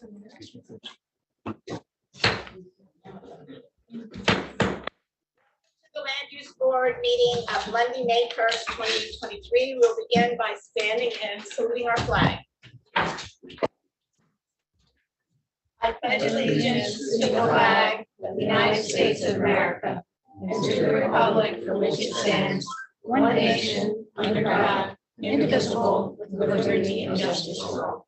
The Land Use Board meeting of Monday, May 1st, 2023. We'll begin by standing and saluting our flag. I pledge allegiance to the flag of the United States of America and to the republic for which it stands, one nation, under God, indivisible, with liberty and justice for all.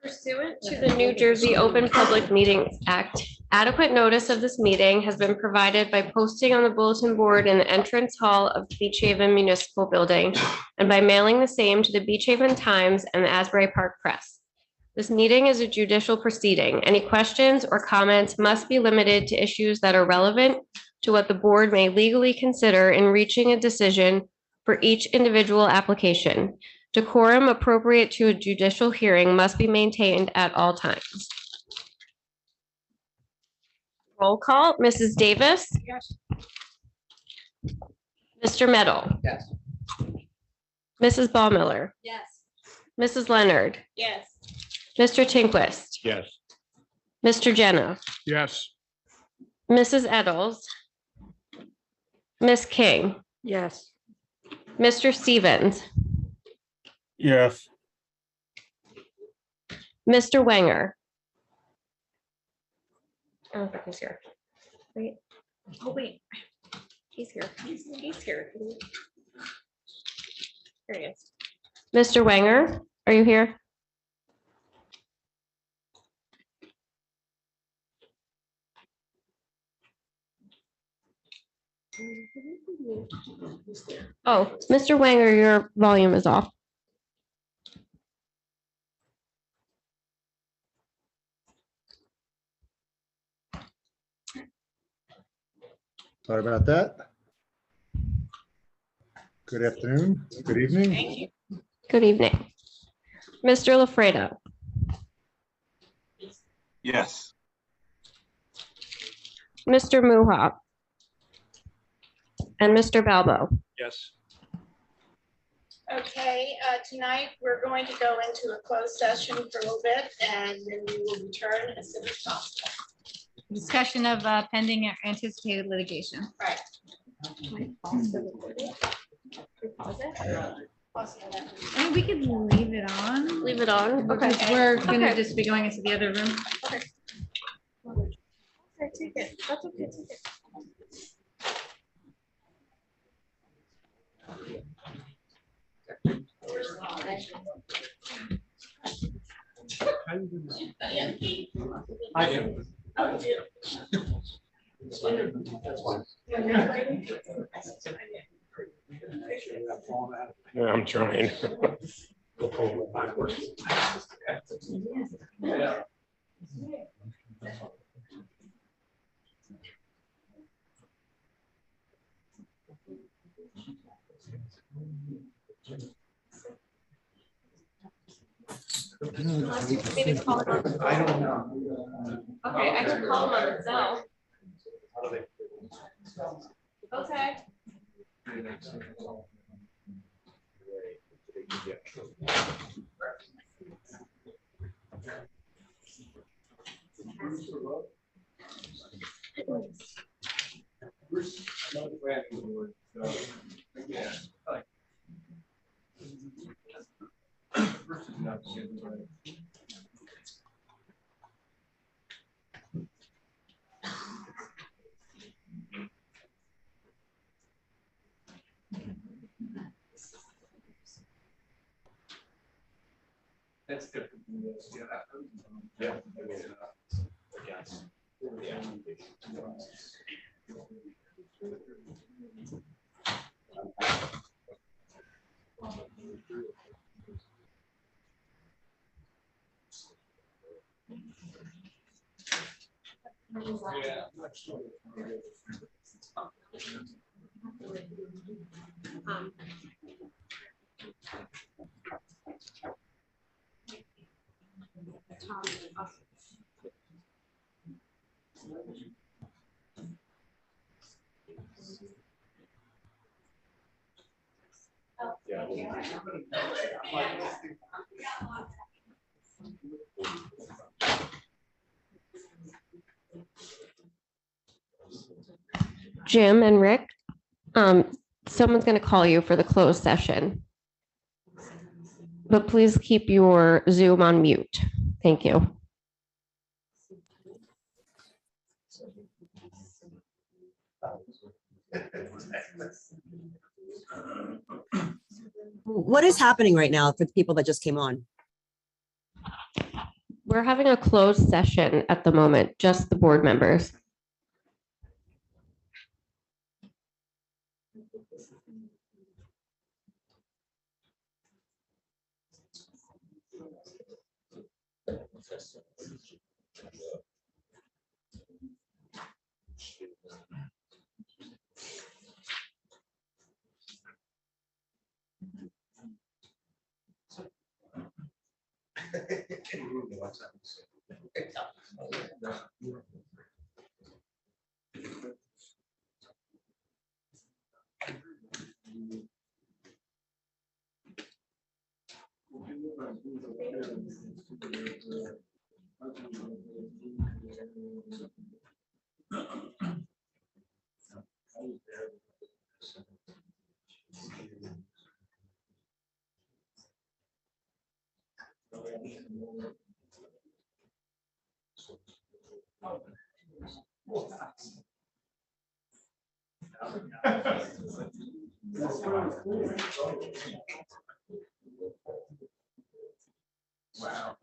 Pursuant to the New Jersey Open Public Meetings Act, adequate notice of this meeting has been provided by posting on the bulletin board in the entrance hall of Beach Haven Municipal Building and by mailing the same to the Beach Haven Times and the Asbury Park Press. This meeting is a judicial proceeding. Any questions or comments must be limited to issues that are relevant to what the board may legally consider in reaching a decision for each individual application. Decorum appropriate to a judicial hearing must be maintained at all times. Roll call, Mrs. Davis. Yes. Mr. Meadow. Yes. Mrs. Ballmiller. Yes. Mrs. Leonard. Yes. Mr. Tinquist. Yes. Mr. Jenna. Yes. Mrs. Eddles. Miss King. Yes. Mr. Stevens. Yes. Mr. Wenger. I don't think he's here. Wait. Oh, wait. He's here. He's here. Here he is. Mr. Wenger, are you here? Oh, Mr. Wenger, your volume is off. Sorry about that. Good afternoon, good evening. Thank you. Good evening. Mr. LaFredo, Yes. Mr. Muha, and Mr. Balbo. Yes. Okay, tonight we're going to go into a closed session for a little bit and then we will return as soon as possible. Discussion of pending or anticipated litigation. Right. I mean, we could leave it on. Leave it on. Because Okay. we're gonna Okay. just be going into the other room. Okay, take it. That's okay. Take it. I do. Yeah, I'm trying. I don't know. Okay, I can call him on the cell. Okay. That's different than this, yeah. Yeah. I mean, yes. Yeah. Jim and Rick, someone's going to call you for the closed session. But please keep your Zoom on mute. Thank you. What is happening right now for the people that just came on? We're having a closed session at the moment, just the board members. Wow.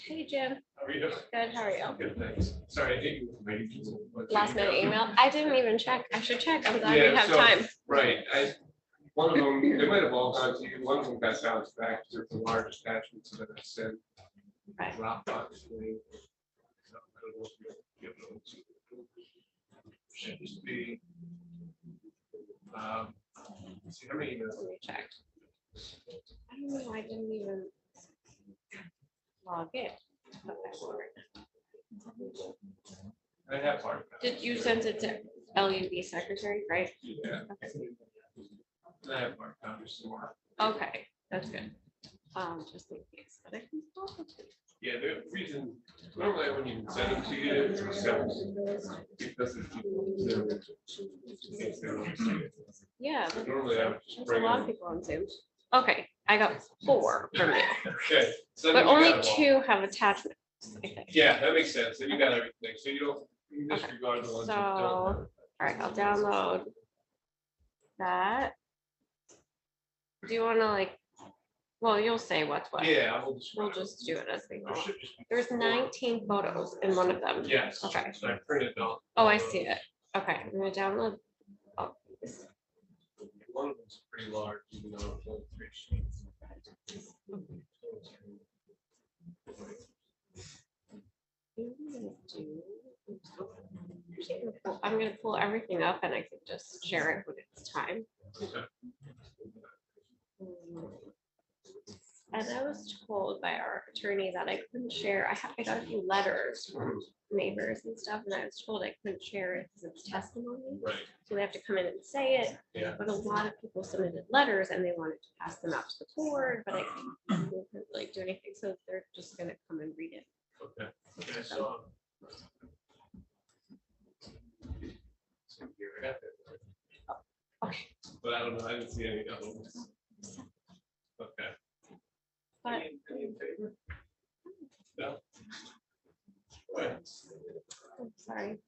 Hey, Jim. How are you? Good, how are you? Good, thanks. Sorry, I think you were waiting. Last minute email. I didn't even check. I should check. I'm glad we Yeah, have so- time. Right, one of them, they might have all gone to you, one of them got bounced back to the large attachments that I sent. Right. Dropbox link. So, I don't know if you have those. Should just be. Let's see, how many emails? Let me check. I don't know. I didn't even log in. I have hard. Did you send it to LUB secretary, right? Yeah. I have hard copies somewhere. Okay, that's good. Just in case, but I can still. Yeah, the reason, normally I wouldn't even send them to you, except because of people. In case they don't see it. Yeah, But normally I would just there's a bring lot them. of people on Zoom. Okay, I got 4 from you, Okay. so but then you only got them all. 2 have attachments, I think. Yeah, that makes sense. So you got everything. So you don't, you Okay, disregard the ones that so- don't. All right, I'll download that. Do you want to like, well, you'll say what's what. Yeah, I will We'll describe. just do it as we There go. should just be- There's 19 photos in one of them. Yes. Okay. So I printed out. Oh, I see it. Okay, I'm gonna download. all these. One of them's pretty large, even though it's only 3 sheets. I'm gonna pull everything up and I can just share it when it's time. Okay. And I was told by our attorney that I couldn't share. I got a few letters from neighbors and stuff, and I was told I couldn't share it because it's testimony. Right, So they have to come in and say it. yeah. But a lot of people submitted letters and they wanted to pass them out to the board, but I couldn't like do anything. So they're just gonna come and read it. Okay. Okay, so. So here, I got that. Okay. But I don't know, I didn't see any other ones. Okay. But Any in favor? No? Right. I'm sorry.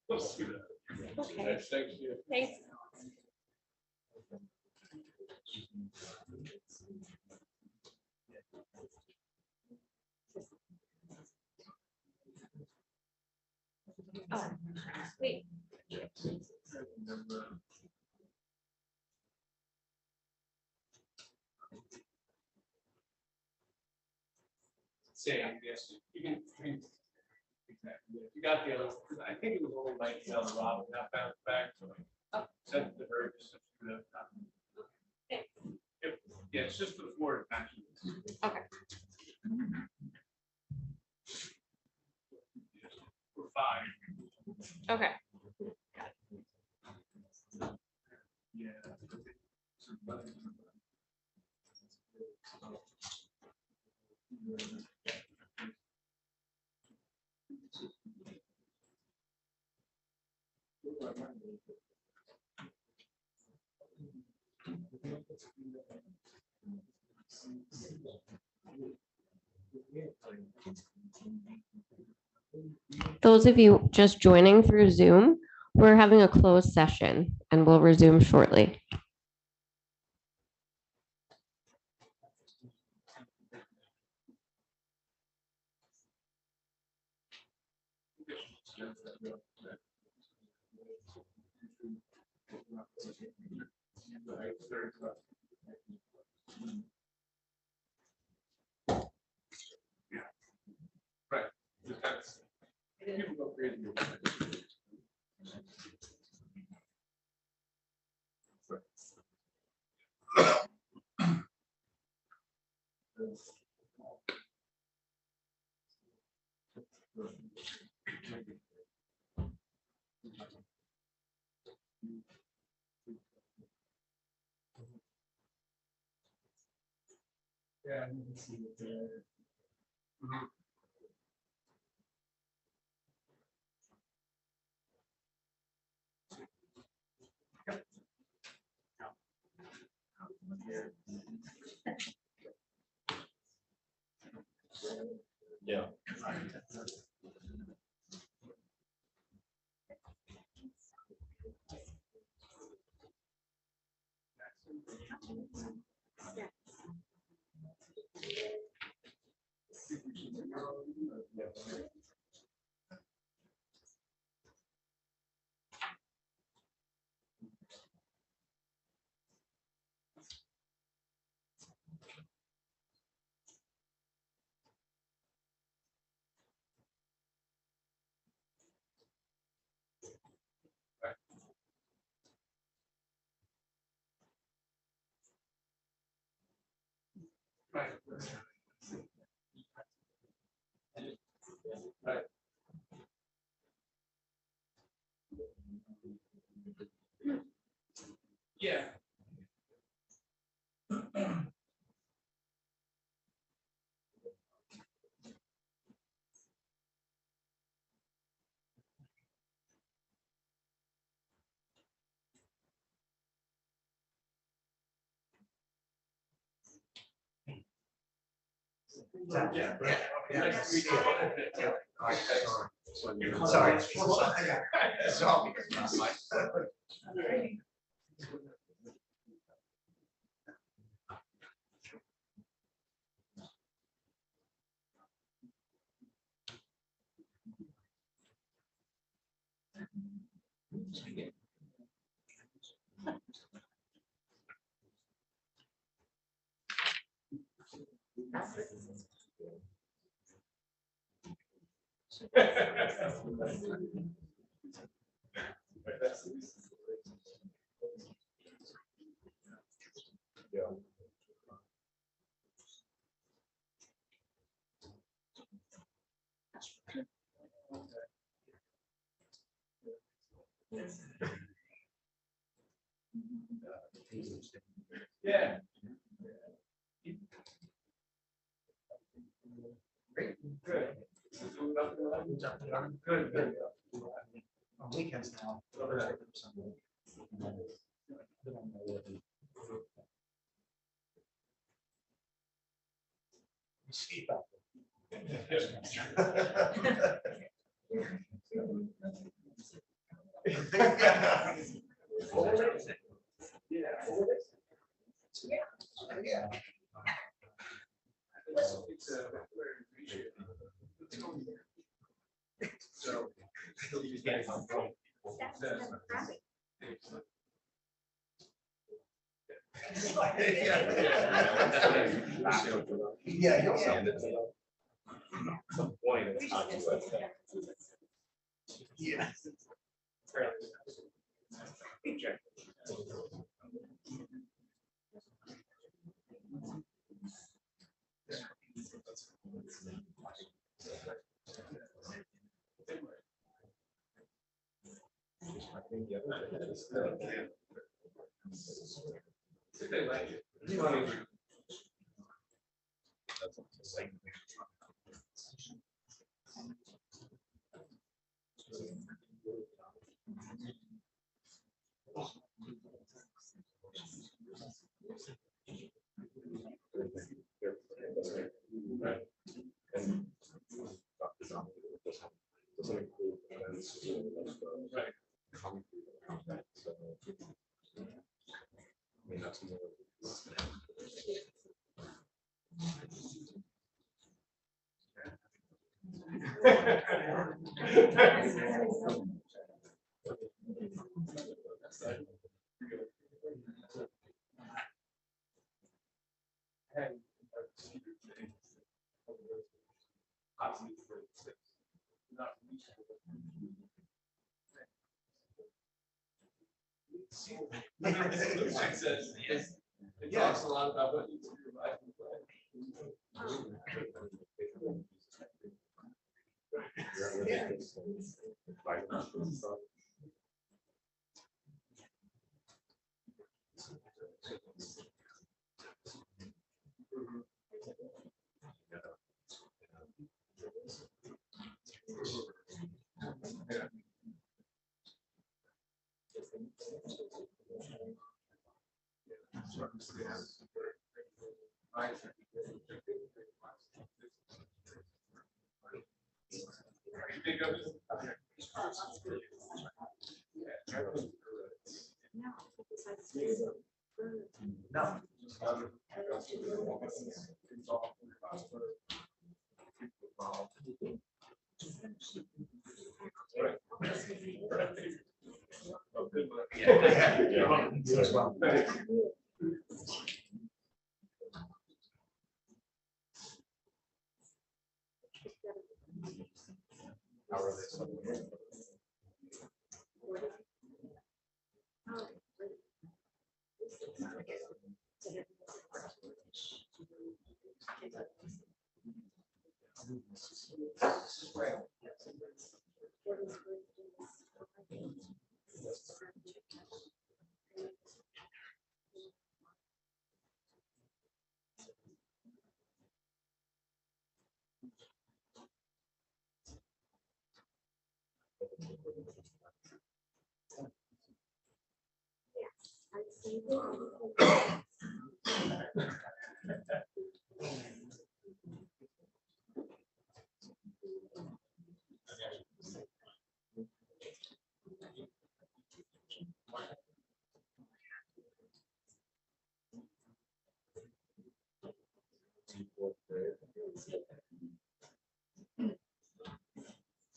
Let's do that. Okay, Thank you. thanks. Oh, sweet. Sam, yes, you can. Exactly. If you got the other, I think it was only like, Rob, not bound back, so I sent it to her. Just to do that. Yep. Yeah, it's just the floor action. Okay. For 5. Okay. Yeah. Those of you just joining through Zoom, we're having a closed session and we'll resume shortly. Yeah. Right. That's- people go crazy. Yeah. Mhm. Yeah. Right. Right. Yeah. Yeah. Nice to meet you. Sorry. Yeah. Great. Good. Good. Good. On weekends now. Sleep out. Yeah. It's very appreciated. So. Yeah. Some point it's not too much. Yeah. It talks a lot about what you do.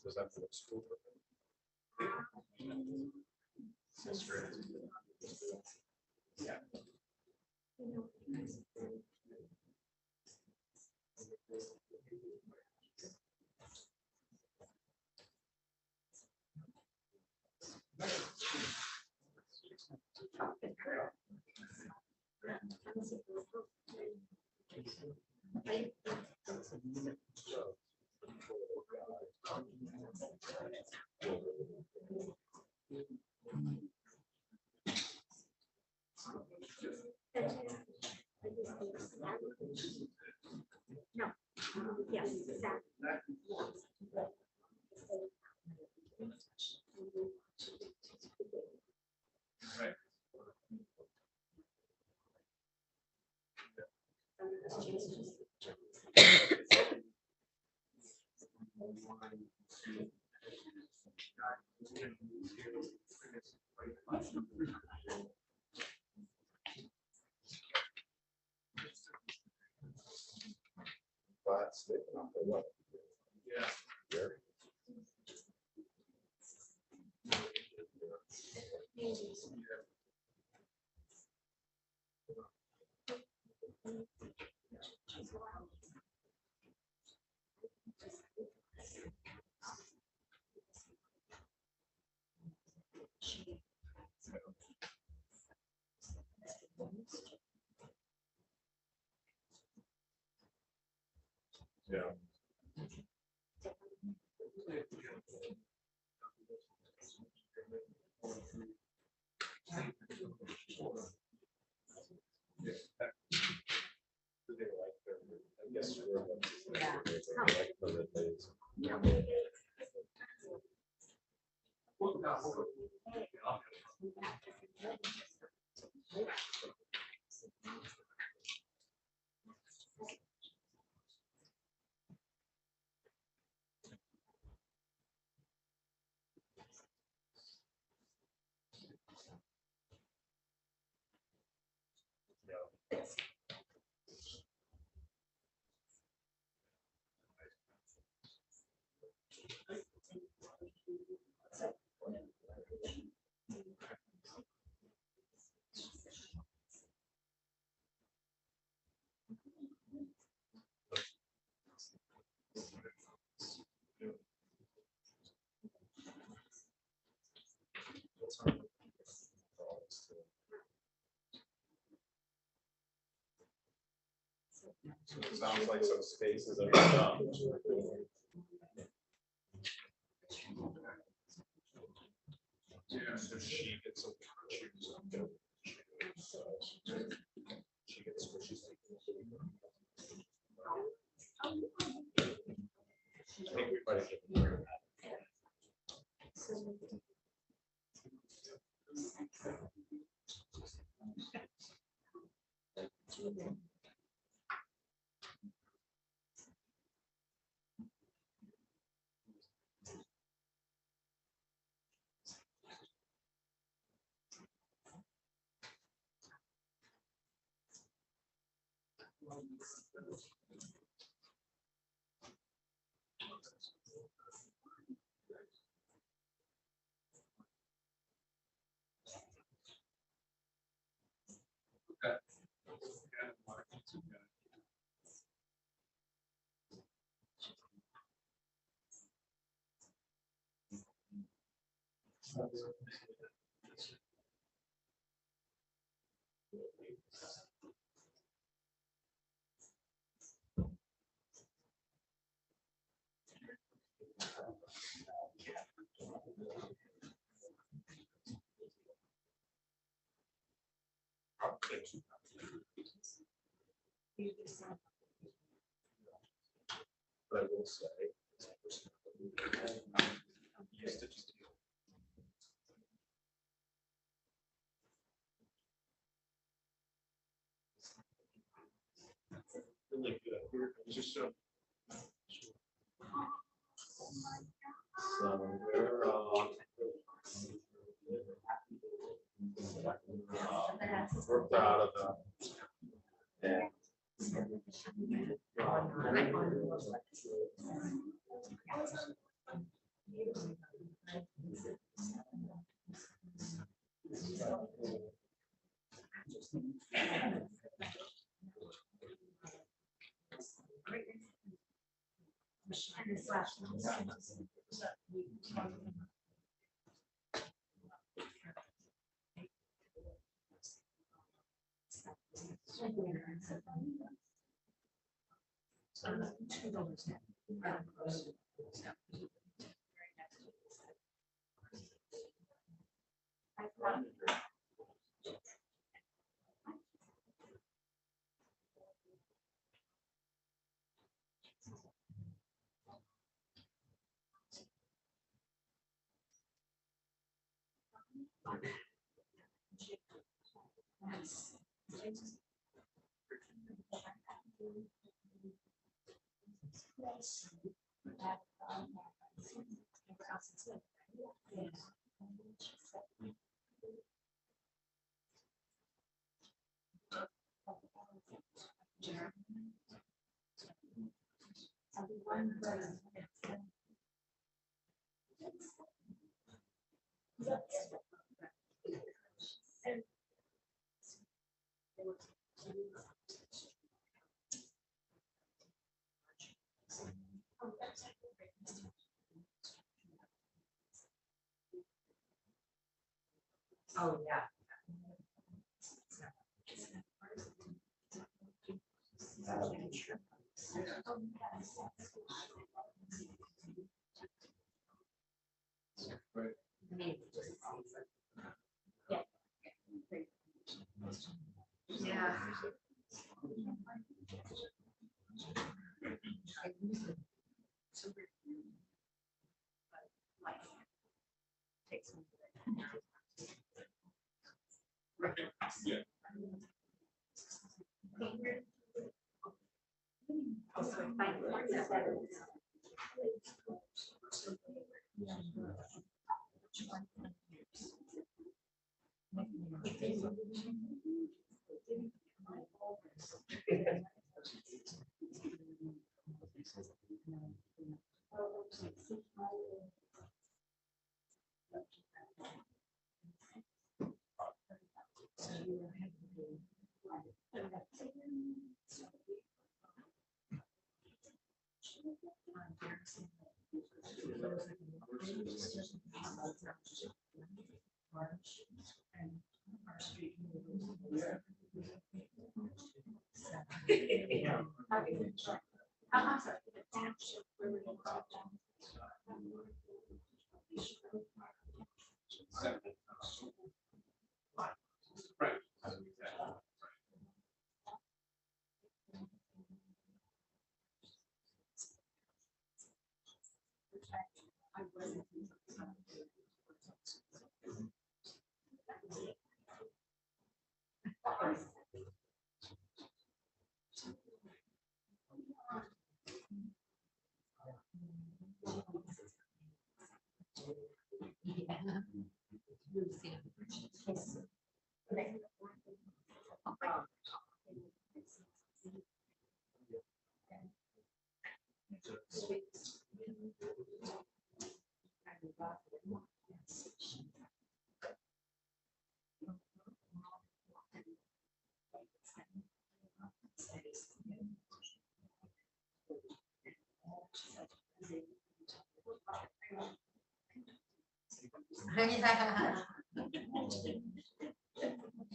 Was that for the school? Yeah. Yeah. Yeah. So it sounds like some spaces are done. Yeah, so she gets some. She gets squishy. I think we might have given her that. But I will say. Used to just. Really good. Just so. So we're proud of them. Yeah. Oh, yeah. Yeah. Yeah. Right. Yeah, I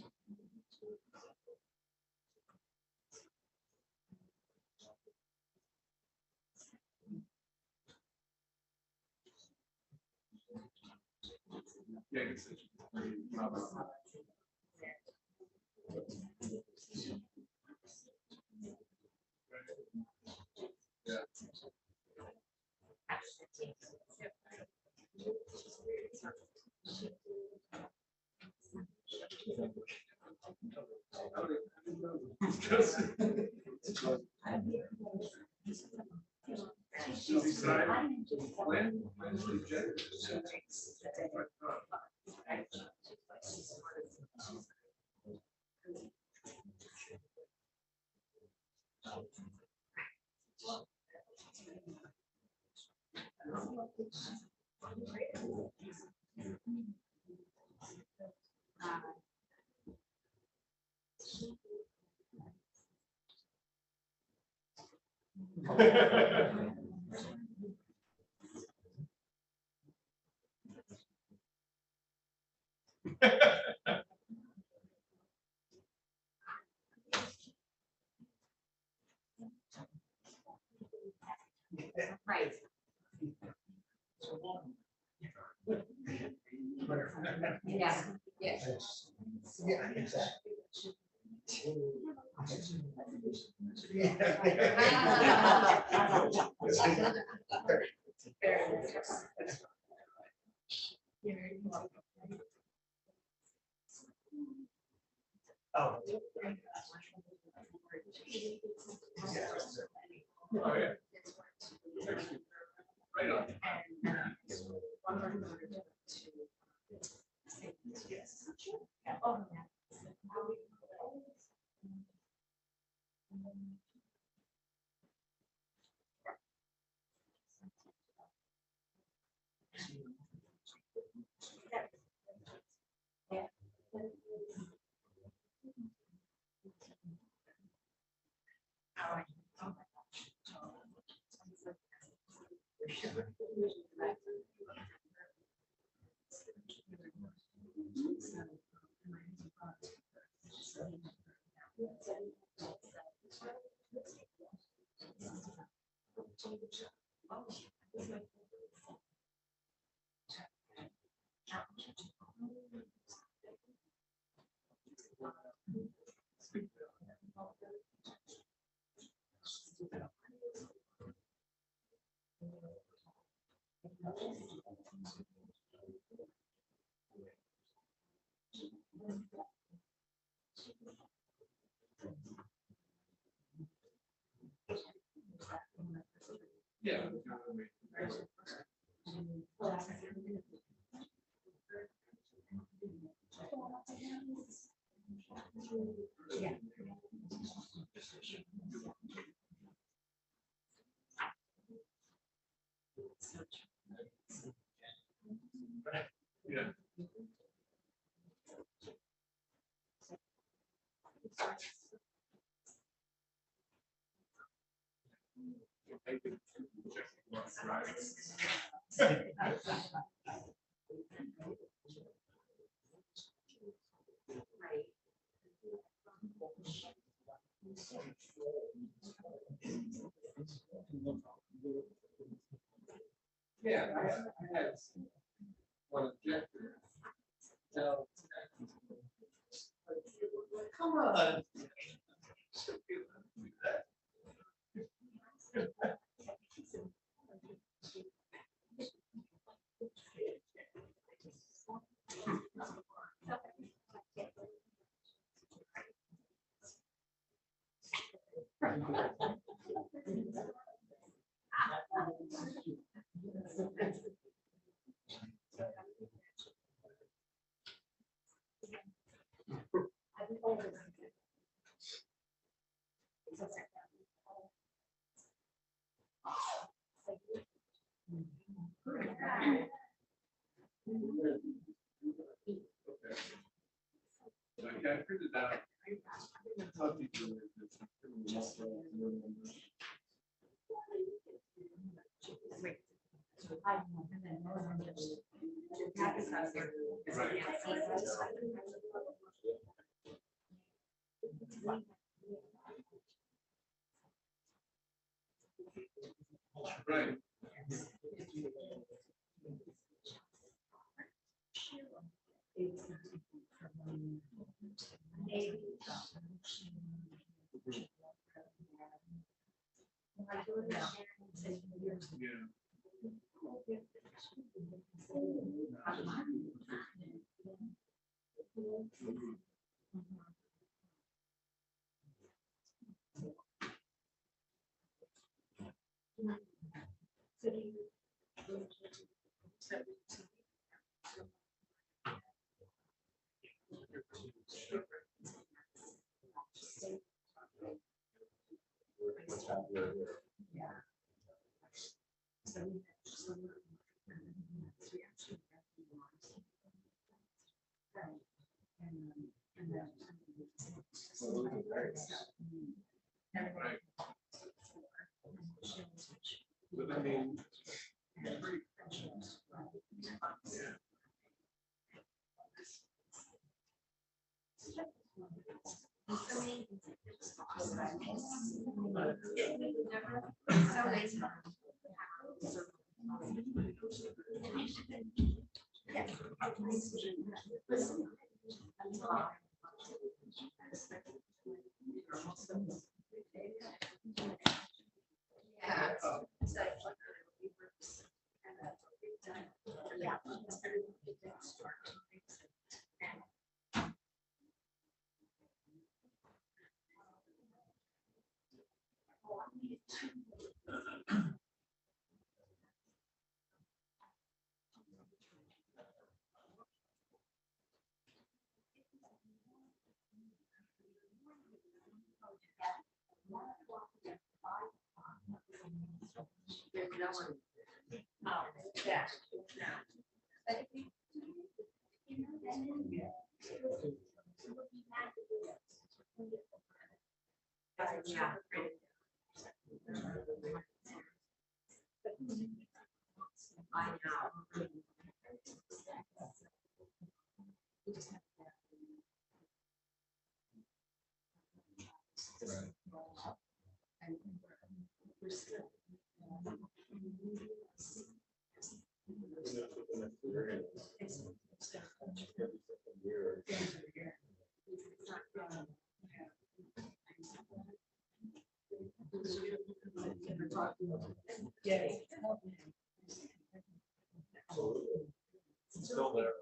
guess it's- Yeah. Right. Yeah. Yes. Yeah, exactly. Oh. Oh, yeah. Right on. Yeah. Yeah. Yeah, I had one objector. Now, come on. Okay, I printed out. How people live this. Right. Yeah. Right. But I mean. Still there.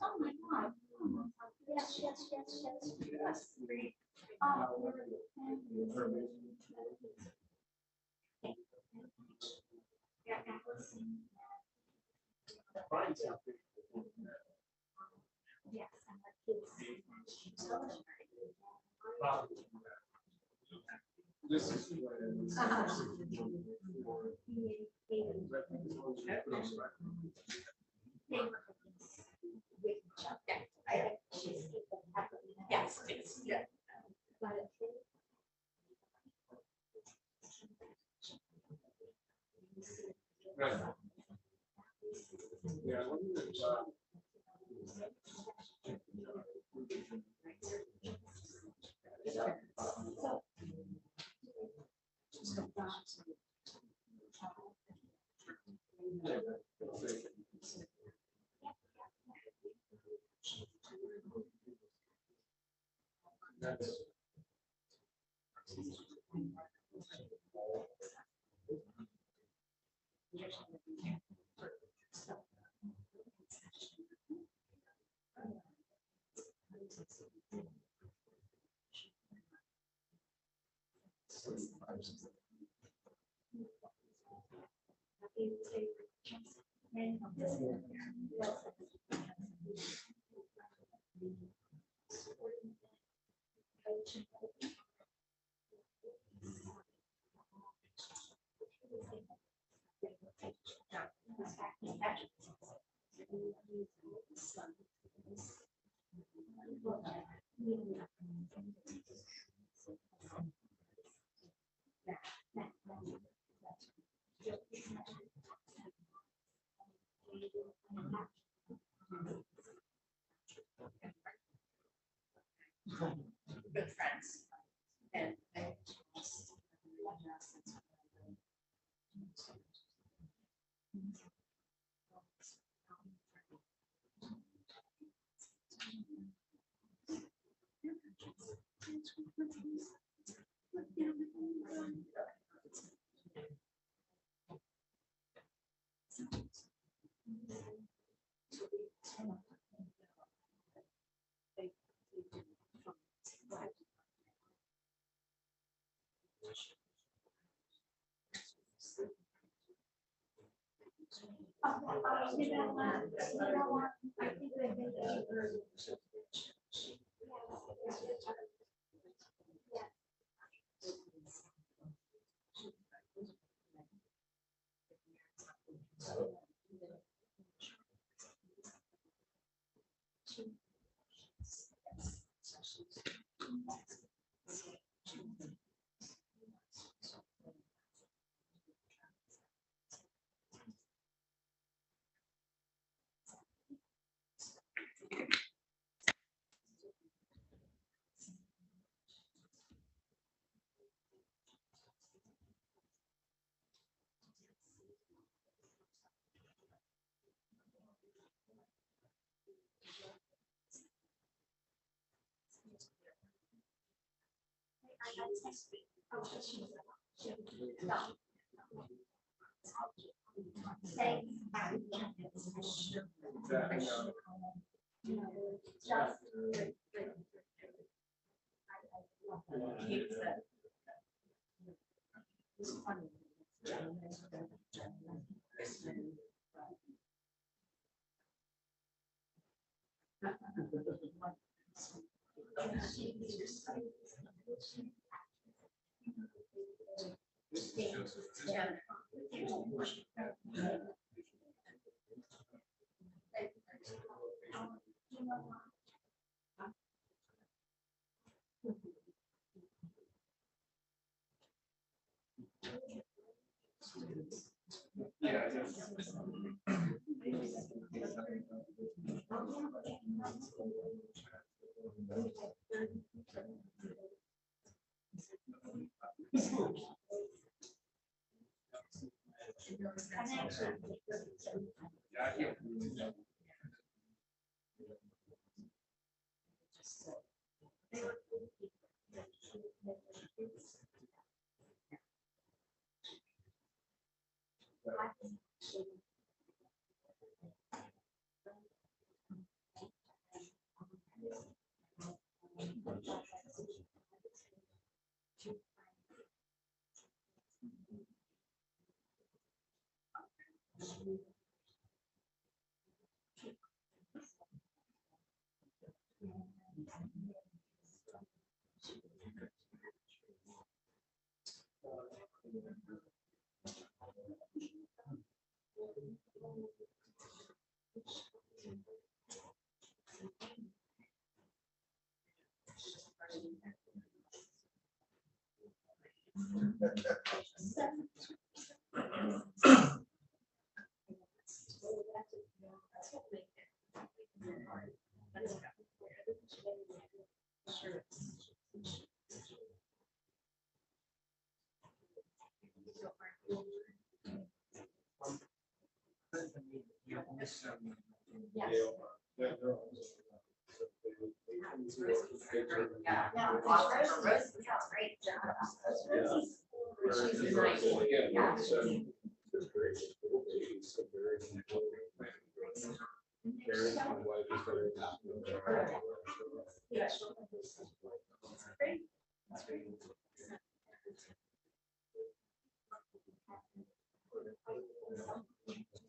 Oh my God. Yes, yes, yes, yes, yes. This is when. Yes, yes, yeah. Right. Yeah, I wonder if, that's. Good friends. And. Yeah.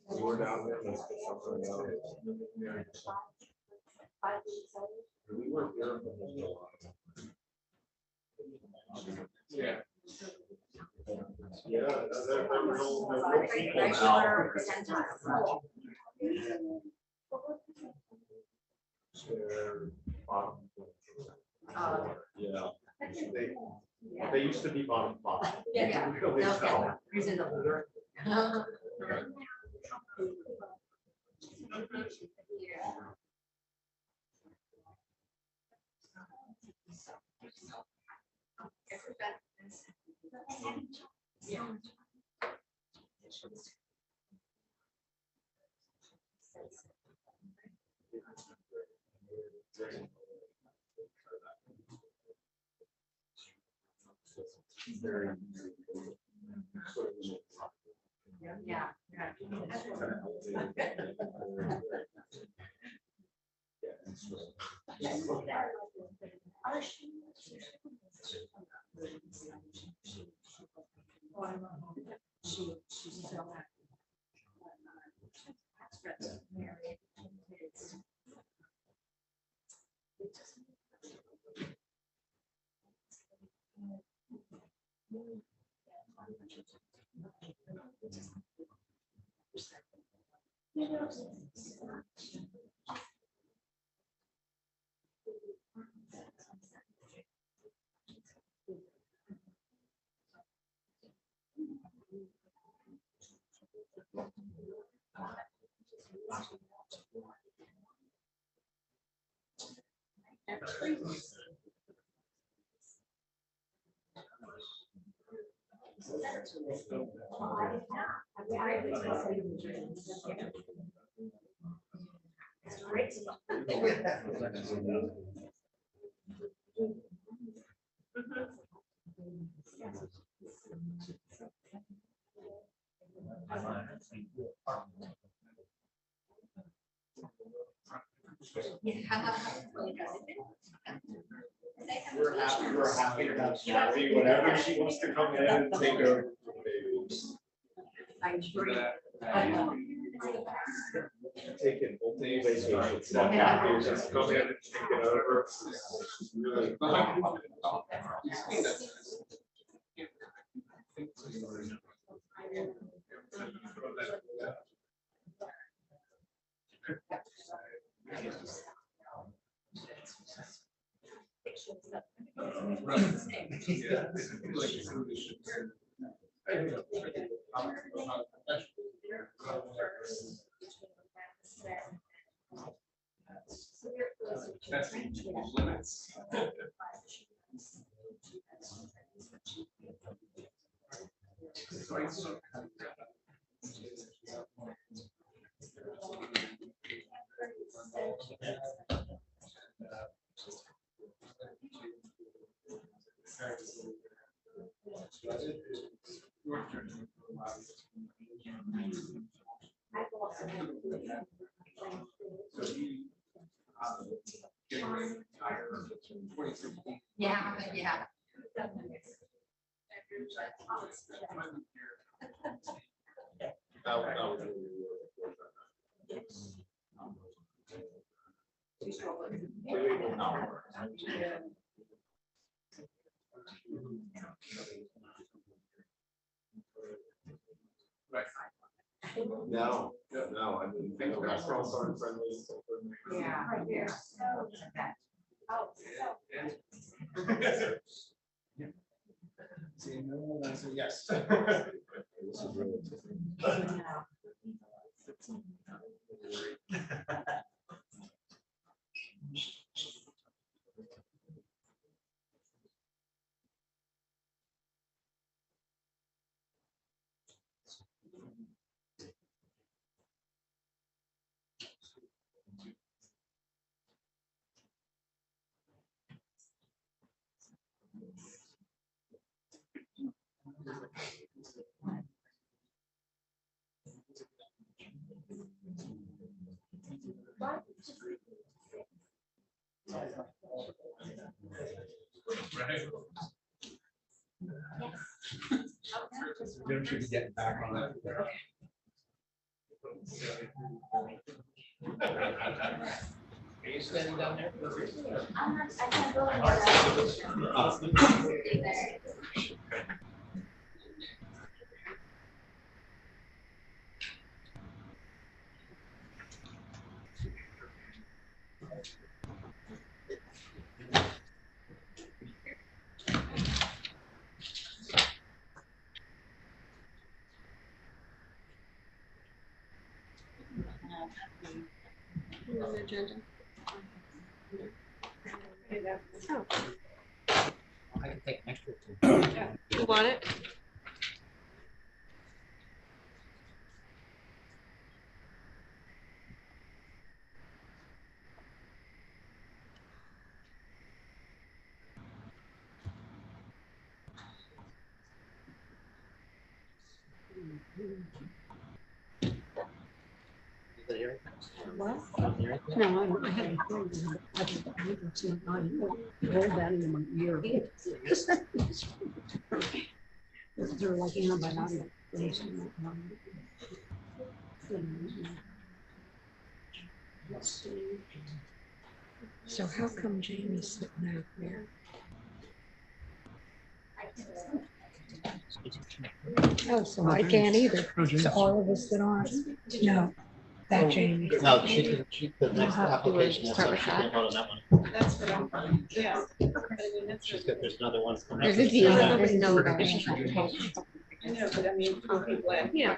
We're down there, let's get something out. We weren't there for a while. Yeah. Yeah, they're real people now. They're bottom. Yeah. They used to be bottom five. Yeah. Really fell. He's in the order. Yeah. We're happy to have Kathy, whenever she wants to come in and take over. Taking multi vacations. Kathy just come in and take it over. Really. That's limits. Yeah, yeah. That was really Right. No, no, I didn't think that's also friendly. Yeah. Right here. See, no one answered yes. Right. Maybe we should get back on that. Are you standing down there? I can take an extra two. You want it? No, I haven't. I just rolled that into my ear. They're like antibiotic. So how come Jamie's sitting out there? Oh, so I can't either. So all of us that aren't. No, that Jamie. No, the next have to application. start with she that. can't vote on that one. That's what I'm from. Yeah. There's another one. There's a deal. There's no about it. I know, but I mean, for people that. Yeah.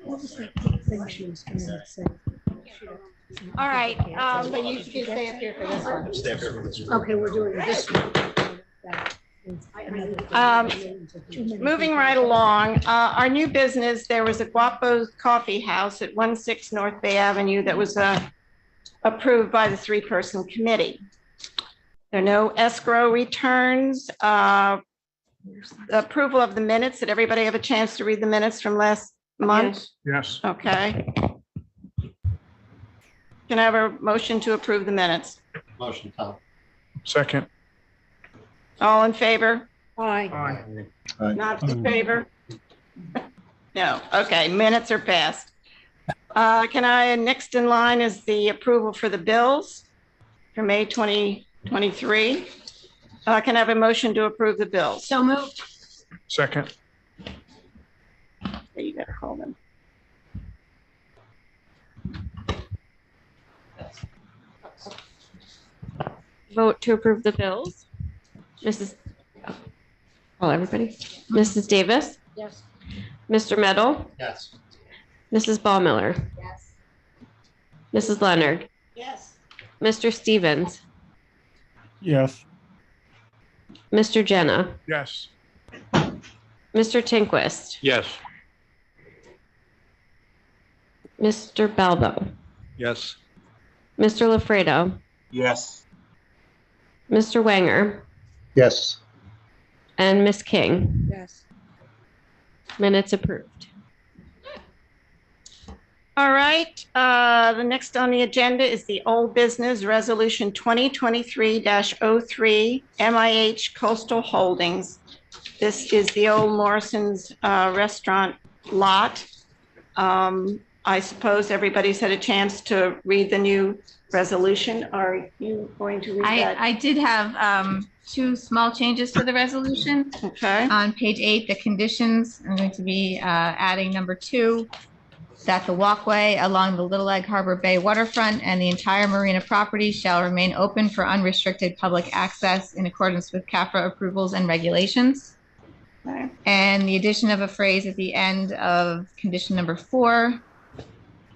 What was that thing she was going to say? All right, but you should stay up here for this one. Stay up here for this. Okay, we're doing this one. Moving right along, our new business, there was a Guapo's Coffee House at 16 North Bay Avenue that was approved by the three-person committee. There are no escrow returns. The approval of the minutes. Did everybody have a chance to read the minutes from last month? Yes. Okay. Can I have a motion to approve the minutes? Motion, Tom. Second. All in favor? Aye. Not in favor? No, okay, minutes are passed. Next in line is the approval for the bills for May 2023. Can I have a motion to approve the bills? So moved. Second. You better call them. Vote to approve the bills. Call everybody. Mrs. Davis, Yes. Mr. Meadow, Yes. Mrs. Ballmiller, Yes. Mrs. Leonard, Yes. Mr. Stevens, Yes. Mr. Jenna, Yes. Mr. Tinquist, Yes. Mr. Balbo, Yes. Mr. LaFredo, Yes. Mr. Wanger, Yes. and Miss King. Yes. Minutes approved. All right, the next on the agenda is the old business resolution 2023-03 MIH Coastal Holdings. This is the old Morrison's restaurant lot. I suppose everybody's had a chance to read the new resolution. Are you going to read that? I did have two small changes to the resolution. Okay, On page 8, the conditions, I'm going to be adding number 2, that the walkway along the Little Egg Harbor Bay waterfront and the entire marina property shall remain open for unrestricted public access in accordance with CAFRA approvals and regulations. Okay. And the addition of a phrase at the end of condition number 4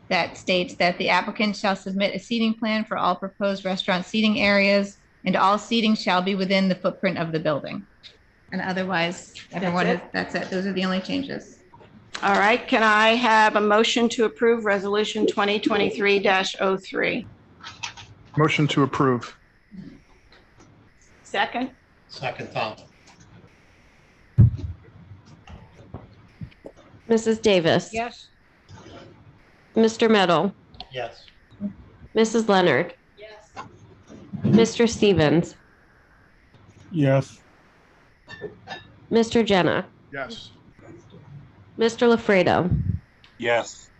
that states that the applicant shall submit a seating plan for all proposed restaurant seating areas, and all seating shall be within the footprint of the building. And otherwise, that's it. Those are the only changes. All right. Can I have a motion to approve resolution 2023-03? Motion to approve. Second? Second, Tom. Mrs. Davis. Yes. Mr. Meadow. Yes. Mrs. Leonard. Yes. Mr. Stevens. Yes. Mr. Jenna. Yes. Mr. LaFredo. Yes.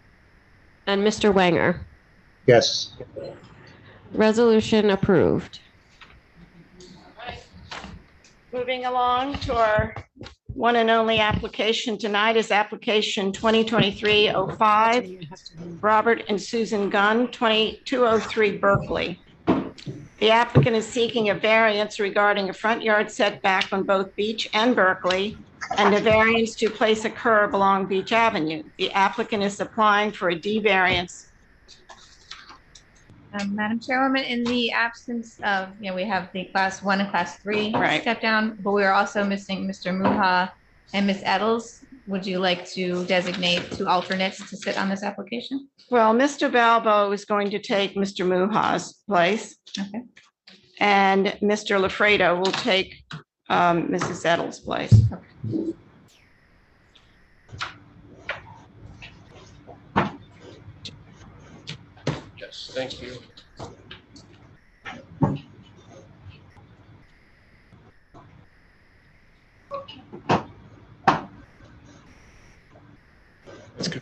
And Mr. Wanger. Yes. Resolution approved. Moving along to our one and only application tonight is application 2023-05, Robert and Susan Gunn, 2203 Berkeley. The applicant is seeking a variance regarding a front yard setback on both Beach and Berkeley, and a variance to place a curb along Beach Avenue. The applicant is applying for a D variance. Madam Chairwoman, in the absence of, we have the class 1 and class 3 Right. step down, but we are also missing Mr. Muha and Ms. Eddles. Would you like to designate 2 alternates to sit on this application? Well, Mr. Balbo is going to take Mr. Muha's place, Okay. and Mr. LaFredo will take Mrs. Eddles' place. Yes, thank you. That's good.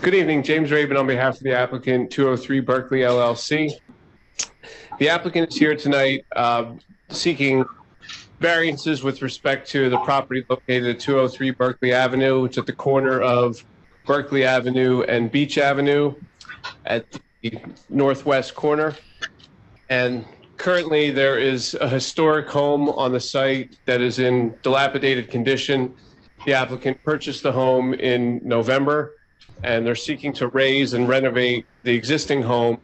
Good evening, James Rabin on behalf of the applicant, 203 Berkeley LLC. The applicant is here tonight seeking variances with respect to the property located at 203 Berkeley Avenue, which is at the corner of Berkeley Avenue and Beach Avenue at the northwest corner. And currently there is a historic home on the site that is in dilapidated condition. The applicant purchased the home in November, and they're seeking to raise and renovate the existing home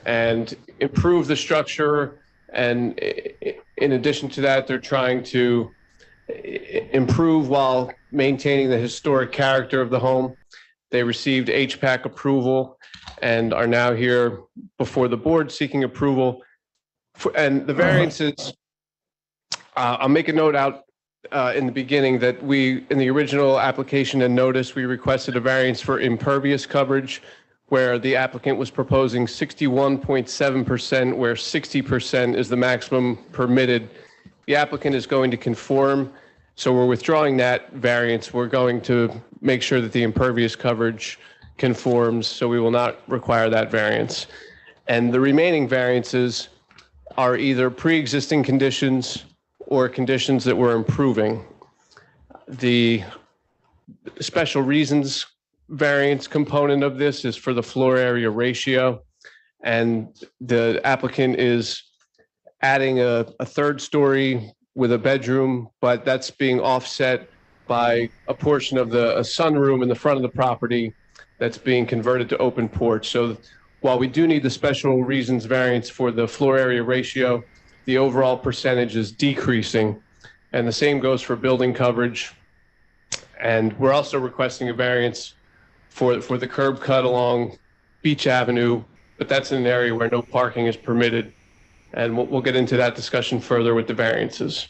and improve the structure. And in addition to that, they're trying to improve while maintaining the historic character of the home. They received HPAC approval and are now here before the board seeking approval. And the variances, I'll make a note out in the beginning that in the original application and notice, we requested a variance for impervious coverage, where the applicant was proposing 61.7%, where 60% is the maximum permitted. The applicant is going to conform, so we're withdrawing that variance. We're going to make sure that the impervious coverage conforms, so we will not require that variance. And the remaining variances are either pre-existing conditions or conditions that we're improving. The special reasons variance component of this is for the floor area ratio, and the applicant is adding a third story with a bedroom, but that's being offset by a portion of a sunroom in the front of the property that's being converted to open porch. So while we do need the special reasons variance for the floor area ratio, the overall percentage is decreasing, and the same goes for building coverage. And we're also requesting a variance for the curb cut along Beach Avenue, but that's in an area where no parking is permitted. And we'll get into that discussion further with the variances.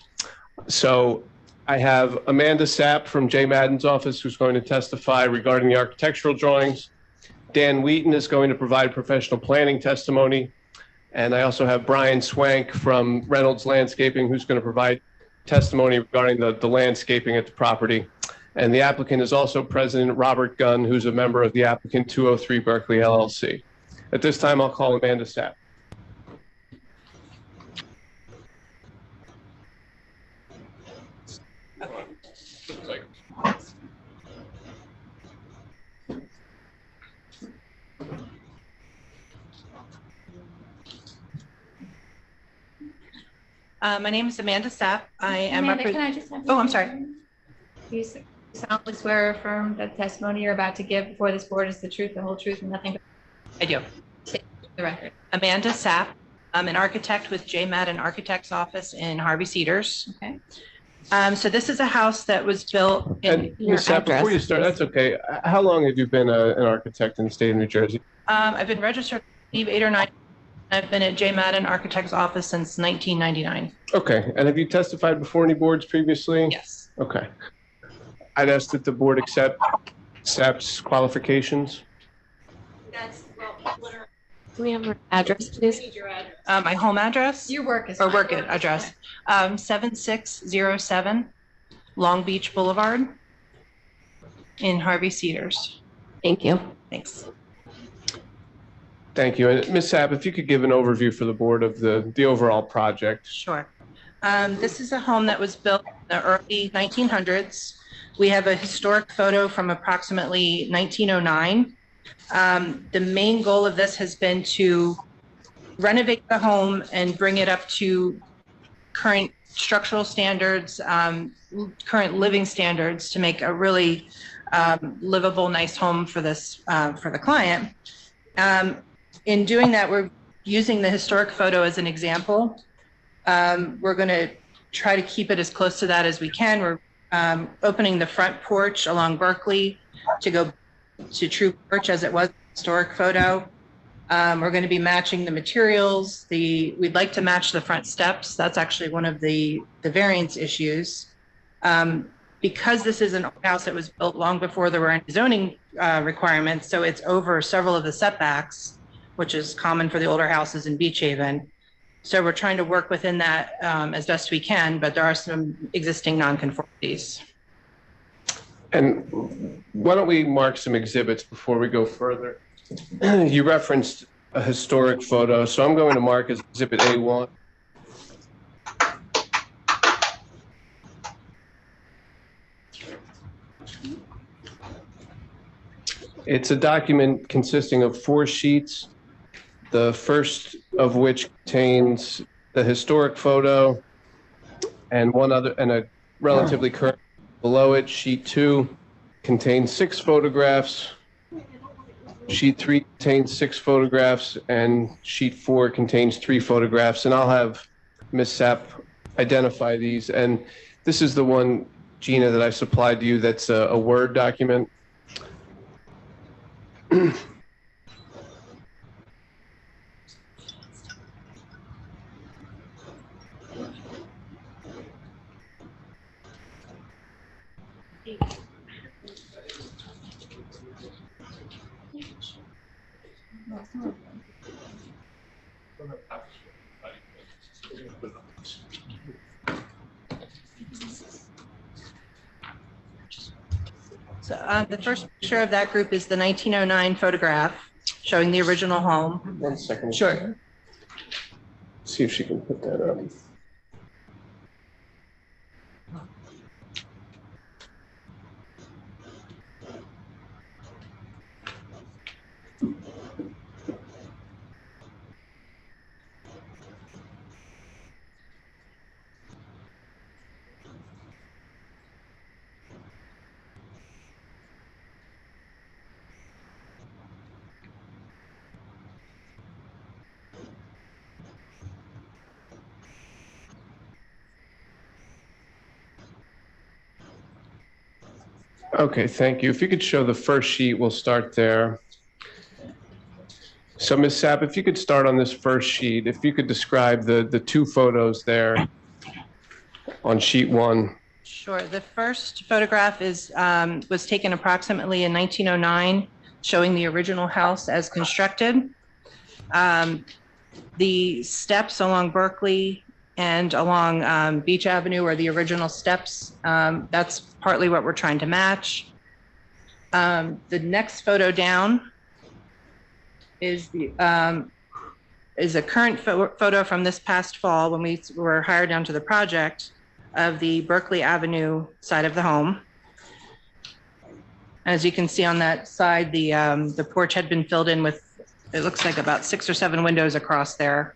So I have Amanda Sapp from Jay Madden's office, who's going to testify regarding the architectural drawings. Dan Wheaton is going to provide professional planning testimony. And I also have Brian Swank from Reynolds Landscaping, who's going to provide testimony regarding the landscaping at the property. And the applicant is also President Robert Gunn, who's a member of the applicant 203 Berkeley LLC. At this time, I'll call Amanda Sapp. My name is Amanda Sapp. I am. Amanda, can I just have? Oh, I'm sorry. Do you solemnly swear or affirm that the testimony you're about to give before this board is the truth, the whole truth, and nothing but I do. the record? Amanda Sapp. I'm an architect with J. Madden Architects Office in Harvey Cedars. Okay. So this is a house that was built in. And Ms. Sapp, before you start, that's okay. How long have you been an architect in the state of New Jersey? I've been registered 8 or 9. I've been at J. Madden Architects Office since 1999. Okay. And have you testified before any boards previously? Yes. Okay. I'd ask that the board accept Sapp's qualifications. Can we have her address, please? My home address? Your work is. Or work address. 7607 Long Beach Boulevard in Harvey Cedars. Thank you. Thanks. Thank you. And Ms. Sapp, if you could give an overview for the board of the overall project. Sure. This is a home that was built in the early 1900s. We have a historic photo from approximately 1909. The main goal of this has been to renovate the home and bring it up to current structural standards, current living standards, to make a really livable, nice home for this for the client. In doing that, we're using the historic photo as an example. We're going to try to keep it as close to that as we can. We're opening the front porch along Berkeley to go to true porch as it was in the historic photo. We're going to be matching the materials. We'd like to match the front steps. That's actually one of the variance issues. Because this is an old house that was built long before there were any zoning requirements, so it's over several of the setbacks, which is common for the older houses in Beach Haven. So we're trying to work within that as best we can, but there are some existing nonconformities. And why don't we mark some exhibits before we go further? You referenced a historic photo, so I'm going to mark as Exhibit A1. It's a document consisting of 4 sheets, the first of which contains the historic photo and one other, and a relatively current below it. Sheet 2 contains 6 photographs. Sheet 3 contains 6 photographs, and sheet 4 contains 3 photographs. And I'll have Ms. Sapp identify these. And this is the one, Gina, that I supplied to you that's a Word document. So the first picture of that group is the 1909 photograph showing the original home. 1 second. Sure. See if she can put that up. Okay, thank you. If you could show the first sheet, we'll start there. So Ms. Sapp, if you could start on this first sheet, if you could describe the 2 photos there on sheet 1. Sure. The first photograph was taken approximately in 1909, showing the original house as constructed. The steps along Berkeley and along Beach Avenue are the original steps. That's partly what we're trying to match. The next photo down is a current photo from this past fall when we were hired down to the project of the Berkeley Avenue side of the home. As you can see on that side, the porch had been filled in with, it looks like about 6 or 7 windows across there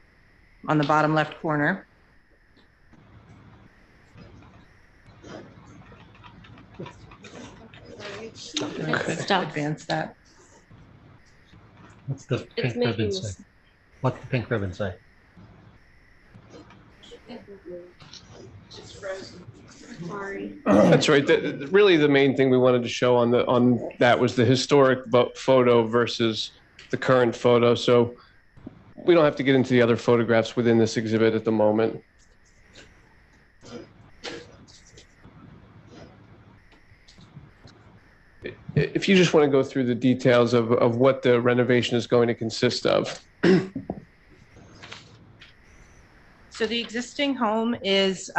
on the bottom left corner. It's stuff. Advance that. What's the It's pink making ribbon this- say? What's the pink ribbon say? That's right. Really, the main thing we wanted to show on that was the historic photo versus the current photo. So we don't have to get into the other photographs within this exhibit at the moment. If you just want to go through the details of what the renovation is going to consist of. So the existing home is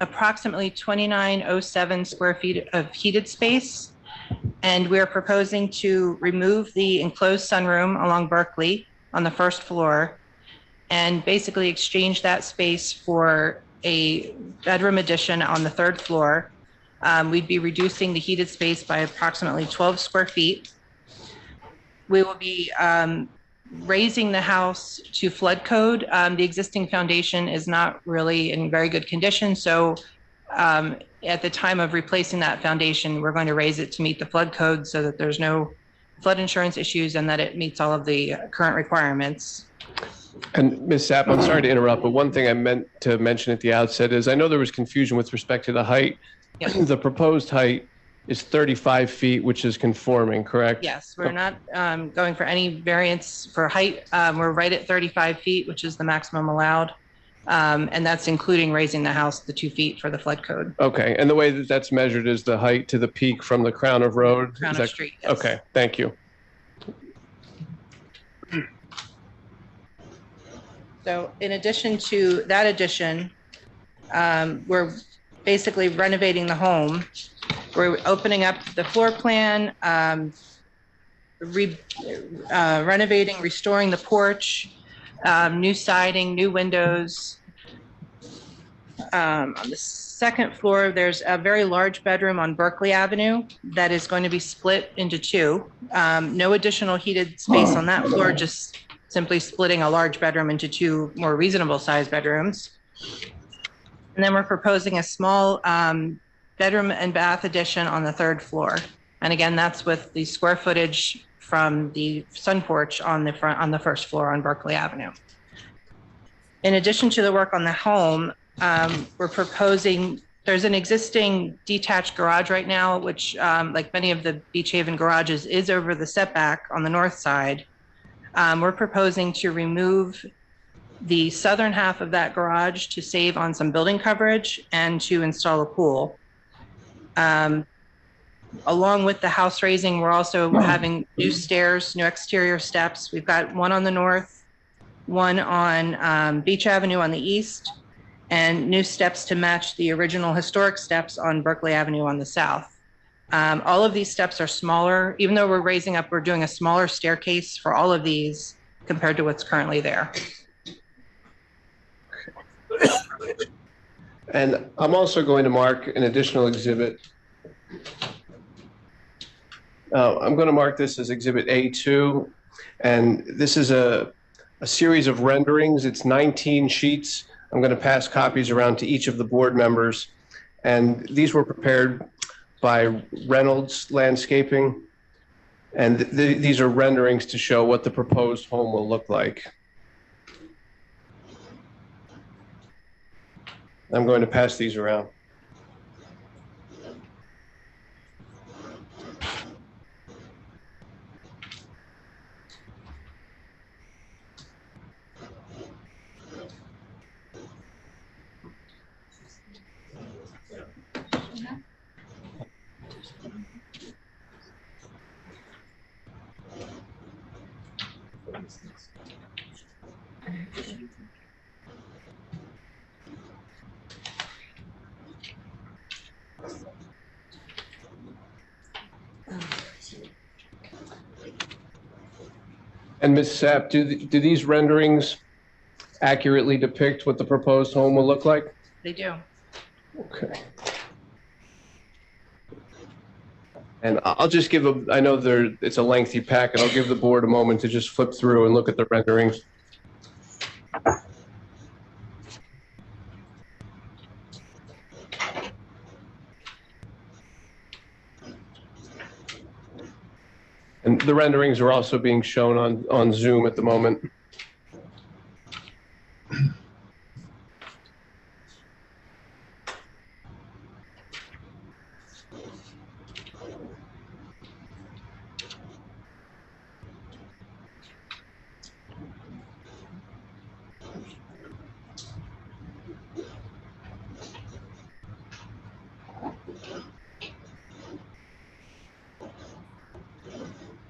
approximately 2,907 square feet of heated space. And we're proposing to remove the enclosed sunroom along Berkeley on the first floor and basically exchange that space for a bedroom addition on the third floor. We'd be reducing the heated space by approximately 12 square feet. We will be raising the house to flood code. The existing foundation is not really in very good condition. So at the time of replacing that foundation, we're going to raise it to meet the flood code so that there's no flood insurance issues and that it meets all of the current requirements. And Ms. Sapp, I'm sorry to interrupt, but one thing I meant to mention at the outset is I know there was confusion with respect to the height. Yep. The proposed height is 35 feet, which is conforming, correct? Yes, we're not going for any variance for height. We're right at 35 feet, which is the maximum allowed. And that's including raising the house the 2 feet for the flood code. Okay, and the way that that's measured is the height to the peak from the crown of road? Crown Is of that- street, yes. Okay, thank you. So in addition to that addition, we're basically renovating the home. We're opening up the floor plan, renovating, restoring the porch, new siding, new windows. On the second floor, there's a very large bedroom on Berkeley Avenue that is going to be split into two. No additional heated space on that floor, just simply splitting a large bedroom into two more reasonable sized bedrooms. And then we're proposing a small bedroom and bath addition on the third floor. And again, that's with the square footage from the sun porch on the first floor on Berkeley Avenue. In addition to the work on the home, we're proposing, there's an existing detached garage right now, which like many of the Beach Haven garages is over the setback on the north side. We're proposing to remove the southern half of that garage to save on some building coverage and to install a pool. Along with the house raising, we're also having new stairs, new exterior steps. We've got one on the north, one on Beach Avenue on the east, and new steps to match the original historic steps on Berkeley Avenue on the south. All of these steps are smaller. Even though we're raising up, we're doing a smaller staircase for all of these compared to what's currently there. And I'm also going to mark an additional exhibit. I'm going to mark this as Exhibit A2, and this is a series of renderings. It's 19 sheets. I'm going to pass copies around to each of the board members, and these were prepared by Reynolds Landscaping, and these are renderings to show what the proposed home will look like. I'm going to pass these around. And Ms. Sapp, do these renderings accurately depict what the proposed home will look like? They do. Okay. And I'll just give I know it's a lengthy packet. I'll give the board a moment to just flip through and look at the renderings. And the renderings are also being shown on Zoom at the moment.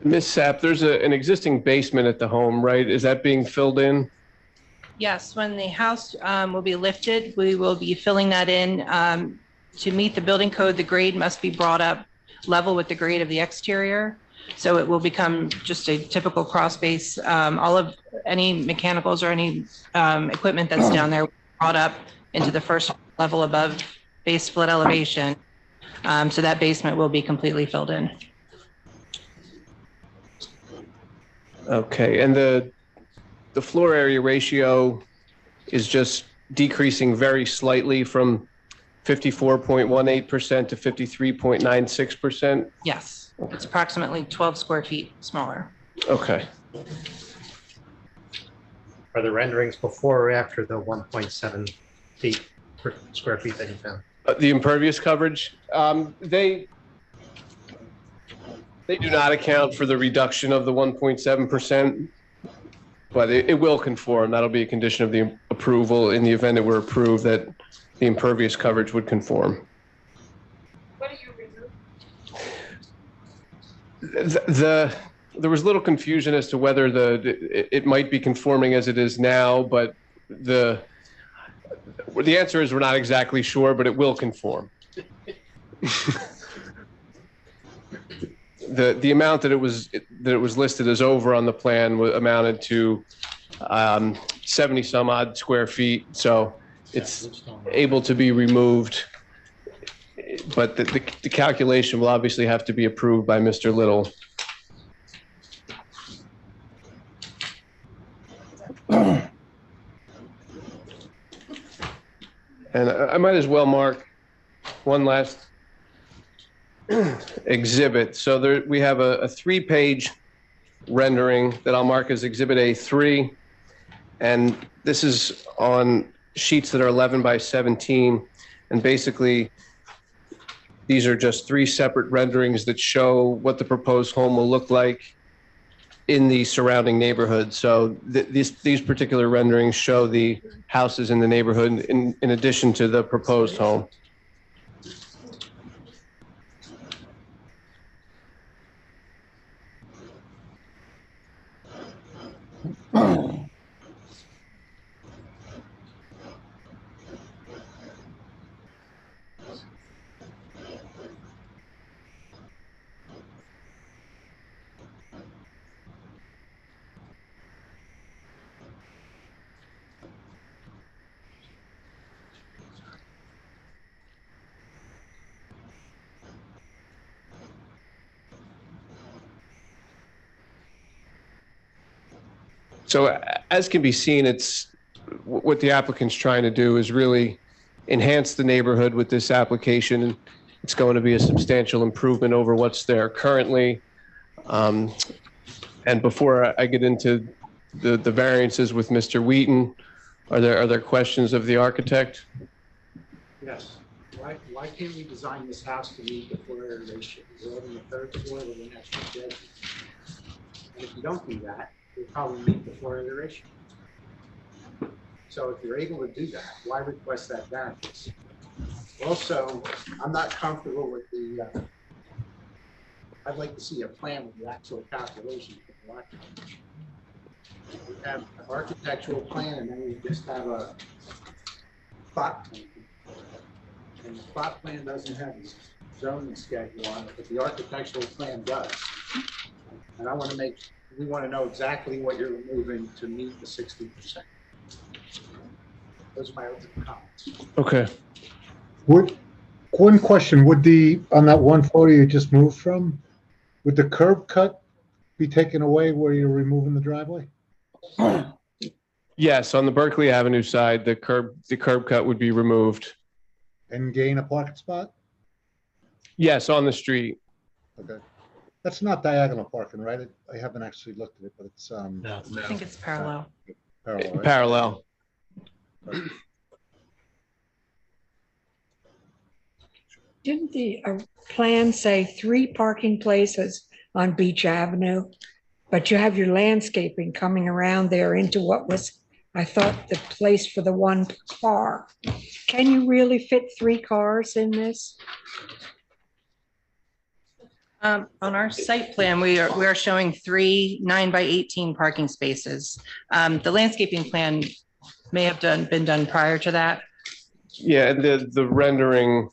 Ms. Sapp, there's an existing basement at the home, right? Is that being filled in? Yes, when the house will be lifted, we will be filling that in. To meet the building code, the grade must be brought up level with the grade of the exterior. So it will become just a typical crawl space. All of any mechanicals or any equipment that's down there brought up into the first level above base split elevation. So that basement will be completely filled in. Okay, and the floor area ratio is just decreasing very slightly from 54.18% to 53.96%? Yes, it's approximately 12 square feet smaller. Okay. Are the renderings before or after the 1.7 feet per square feet that you found? The impervious coverage, they do not account for the reduction of the 1.7%, but it will conform. That'll be a condition of the approval in the event it were approved that the impervious coverage would conform. What do you remove? There was little confusion as to whether it might be conforming as it is now, but the answer is we're not exactly sure, but it will conform. The amount that it was listed as over on the plan amounted to 70 some odd square feet, so it's able to be removed, but the calculation will obviously have to be approved by Mr. Little. And I might as well mark one last exhibit. So we have a 3-page rendering that I'll mark as Exhibit A3. And this is on sheets that are 11 by 17. And basically, these are just 3 separate renderings that show what the proposed home will look like in the surrounding neighborhood. So these particular renderings show the houses in the neighborhood in addition to the proposed home. So as can be seen, it's what the applicant's trying to do is really enhance the neighborhood with this application. It's going to be a substantial improvement over what's there currently. And before I get into the variances with Mr. Wheaton, are there questions of the architect? Yes. Why can't we design this house to meet the floor area ratio? We're on the 3rd floor with an extra bedroom. And if you don't do that, you'll probably meet the floor area ratio. So if you're able to do that, why request that variance? Also, I'm not comfortable with the, I'd like to see a plan with the actual calculation for the lot coverage. We have an architectural plan and then we just have a plot plan. And the plot plan doesn't have a zoning schedule on it, but the architectural plan does. And we want to know exactly what you're removing to meet the 60%. Those are my open comments. Okay. One question, on that one photo you just moved from, would the curb cut be taken away where you're removing the driveway? Yes, on the Berkeley Avenue side, the curb cut would be removed. And gain a parking spot? Yes, on the street. Okay. That's not diagonal parking, right? I haven't actually looked at it, but it's No. I think it's parallel. parallel, right? Parallel. Didn't the plan say 3 parking places on Beach Avenue? But you have your landscaping coming around there into what was, I thought, the place for the 1 car. Can you really fit 3 cars in this? On our site plan, we are showing 3 9x18 parking spaces. The landscaping plan may have been done prior to that. Yeah, and the rendering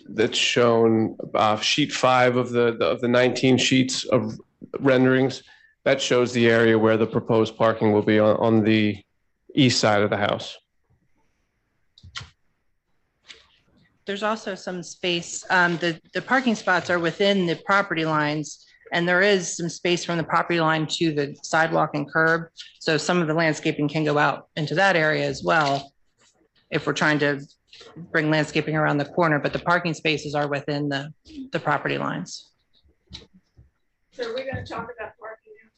that's shown, sheet 5 of the 19 sheets of renderings, that shows the area where the proposed parking will be on the east side of the house. There's also some space. The parking spots are within the property lines, and there is some space from the property line to the sidewalk and curb. So some of the landscaping can go out into that area as well, if we're trying to bring landscaping around the corner, but the parking spaces are within the property lines. So are we going to talk about parking now?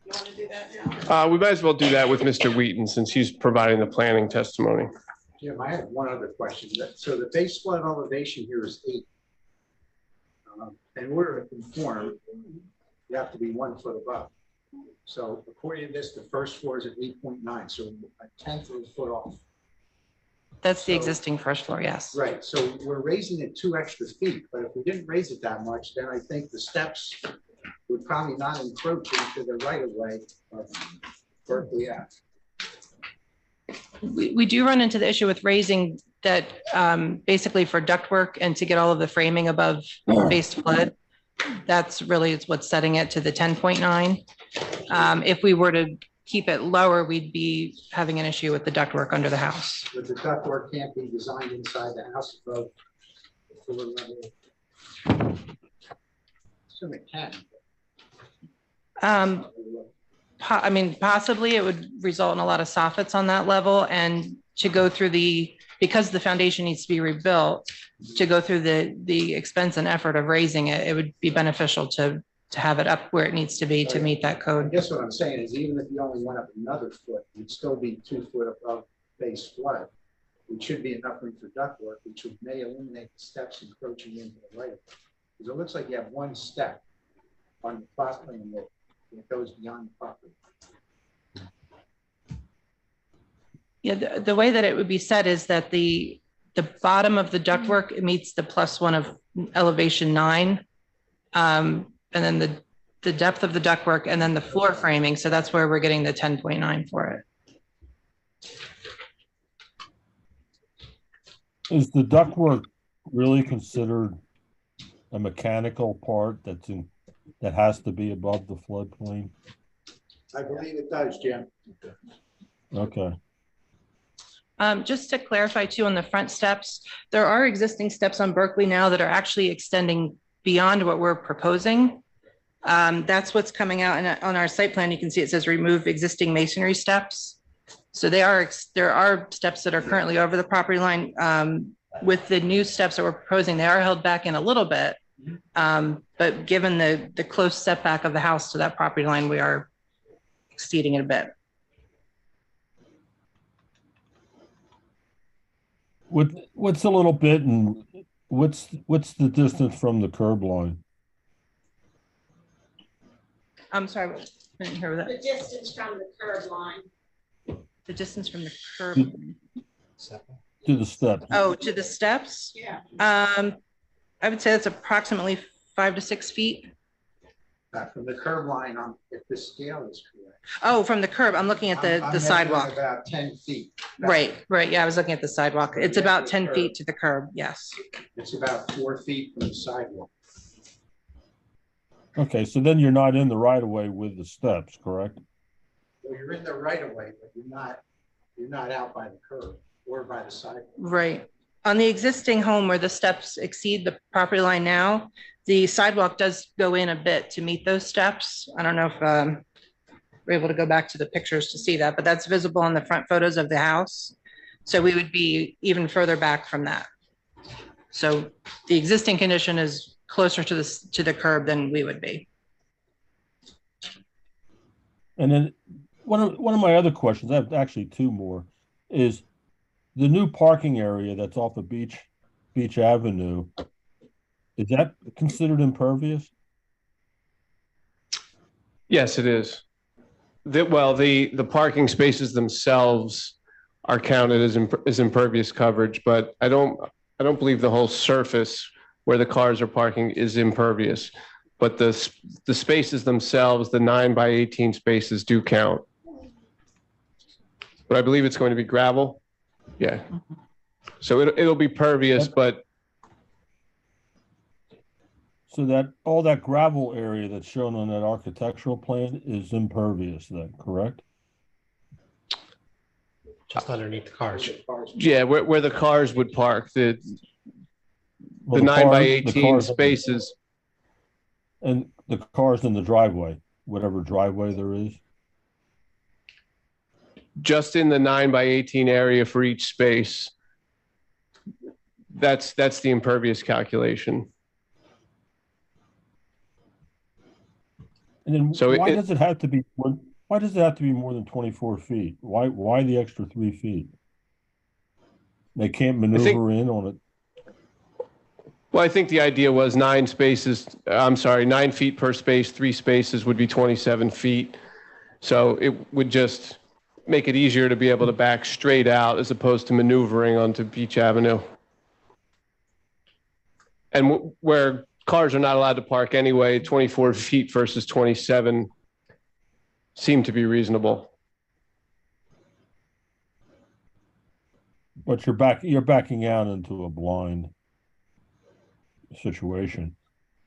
You want to do that now? We might as well do that with Mr. Wheaton since he's providing the planning testimony. Jim, I have one other question. So the base flood elevation here is 8. In order to conform, you have to be 1 foot above. So according to this, the first floor is at 8.9, so 1/10 of a foot off. That's the existing first floor, yes. Right, so we're raising it 2 extra feet, but if we didn't raise it that much, then I think the steps would probably not encroach into the right of way of Berkeley Ave. We do run into the issue with raising that basically for ductwork and to get all of the framing above base flood. That's really what's setting it to the 10.9. If we were to keep it lower, we'd be having an issue with the ductwork under the house. But the ductwork can't be designed inside the house above the floor level. Assume it can. I mean, possibly it would result in a lot of soffits on that level, and to go through because the foundation needs to be rebuilt, to go through the expense and effort of raising it, it would be beneficial to have it up where it needs to be to meet that I code. guess what I'm saying is even if you only went up another foot, you'd still be 2 foot above base flood. It should be enough room for ductwork, which may eliminate the steps encroaching into the right of way. Because it looks like you have 1 step on the plot plan that goes beyond the property. Yeah, the way that it would be set is that the bottom of the ductwork meets the +1 of elevation 9. And then the depth of the ductwork and then the floor framing. So that's where we're getting the 10.9 for it. Is the ductwork really considered a mechanical part that has to be above the floodplain? I believe it does, Jim. Okay. Just to clarify too, on the front steps, there are existing steps on Berkeley now that are actually extending beyond what we're proposing. That's what's coming out on our site plan. You can see it says remove existing masonry steps. So there are steps that are currently over the property line. With the new steps that we're proposing, they are held back in a little bit. But given the close setback of the house to that property line, we are exceeding it a bit. What's a little bit, and what's the distance from the curb line? I'm sorry, I didn't hear that. The distance from the curb line. The distance from the curb. To the steps. Oh, to the steps? Yeah. I would say that's approximately 5 to 6 feet. From the curb line on, if the scale is correct. Oh, from the curb, I'm looking at I'm the sidewalk. measuring about 10 feet. Right. Yeah, I was looking at the sidewalk. It's about 10 feet to the curb, yes. It's about 4 feet from the sidewalk. Okay, so then you're not in the right of way with the steps, correct? Well, you're in the right of way, but you're not out by the curb or by the sidewalk. Right. On the existing home where the steps exceed the property line now, the sidewalk does go in a bit to meet those steps. I don't know if we're able to go back to the pictures to see that, but that's visible on the front photos of the house. So we would be even further back from that. So the existing condition is closer to the curb than we would be. And then one of my other questions, I have actually two more, is the new parking area that's off of Beach Avenue, is that considered impervious? Yes, it is. The parking spaces themselves are counted as impervious coverage, but I don't believe the whole surface where the cars are parking is impervious. But the spaces themselves, the 9 by 18 spaces, do count. But I believe it's going to be gravel. Yeah. So it'll be pervious, but so that all that gravel area that's shown on that architectural plan is impervious then, correct? Just underneath the cars. yeah, where the cars would park, the 9 by 18 spaces. And the cars in the driveway, whatever driveway there is. Just in the 9 by 18 area for each space. That's the impervious calculation. And then So why does it have to be more than 24 feet? Why the extra 3 feet? They can't maneuver in on it. Well, I think the idea was 9 feet per space, 3 spaces would be 27 feet. So it would just make it easier to be able to back straight out as opposed to maneuvering onto Beach Avenue. And where cars are not allowed to park anyway, 24 feet versus 27 seem to be reasonable. But you're backing out into a blind situation.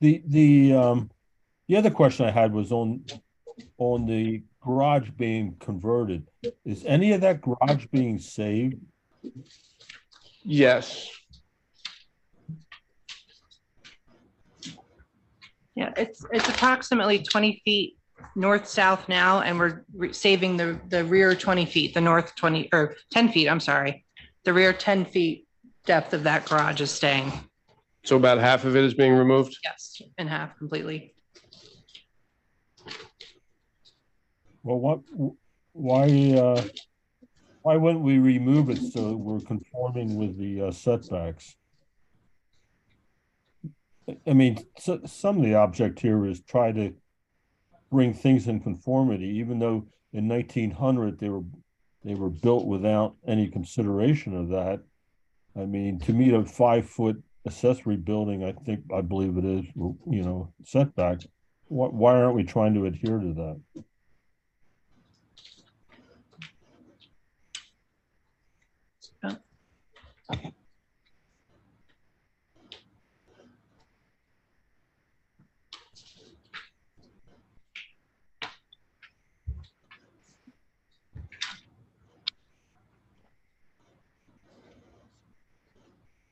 The other question I had was on the garage being converted. Is any of that garage being saved? Yes. Yeah, it's approximately 20 feet north-south now, and we're saving the rear 20 feet, the north 20 or 10 feet, I'm sorry. The rear 10 feet depth of that garage is staying. So about half of it is being removed? Yes, in half completely. Well, why wouldn't we remove it so we're conforming with the setbacks? I mean, some of the object here is try to bring things in conformity, even though in 1900 they were built without any consideration of that. I mean, to meet a 5-foot accessory building, I believe it is, setback. Why aren't we trying to adhere to that?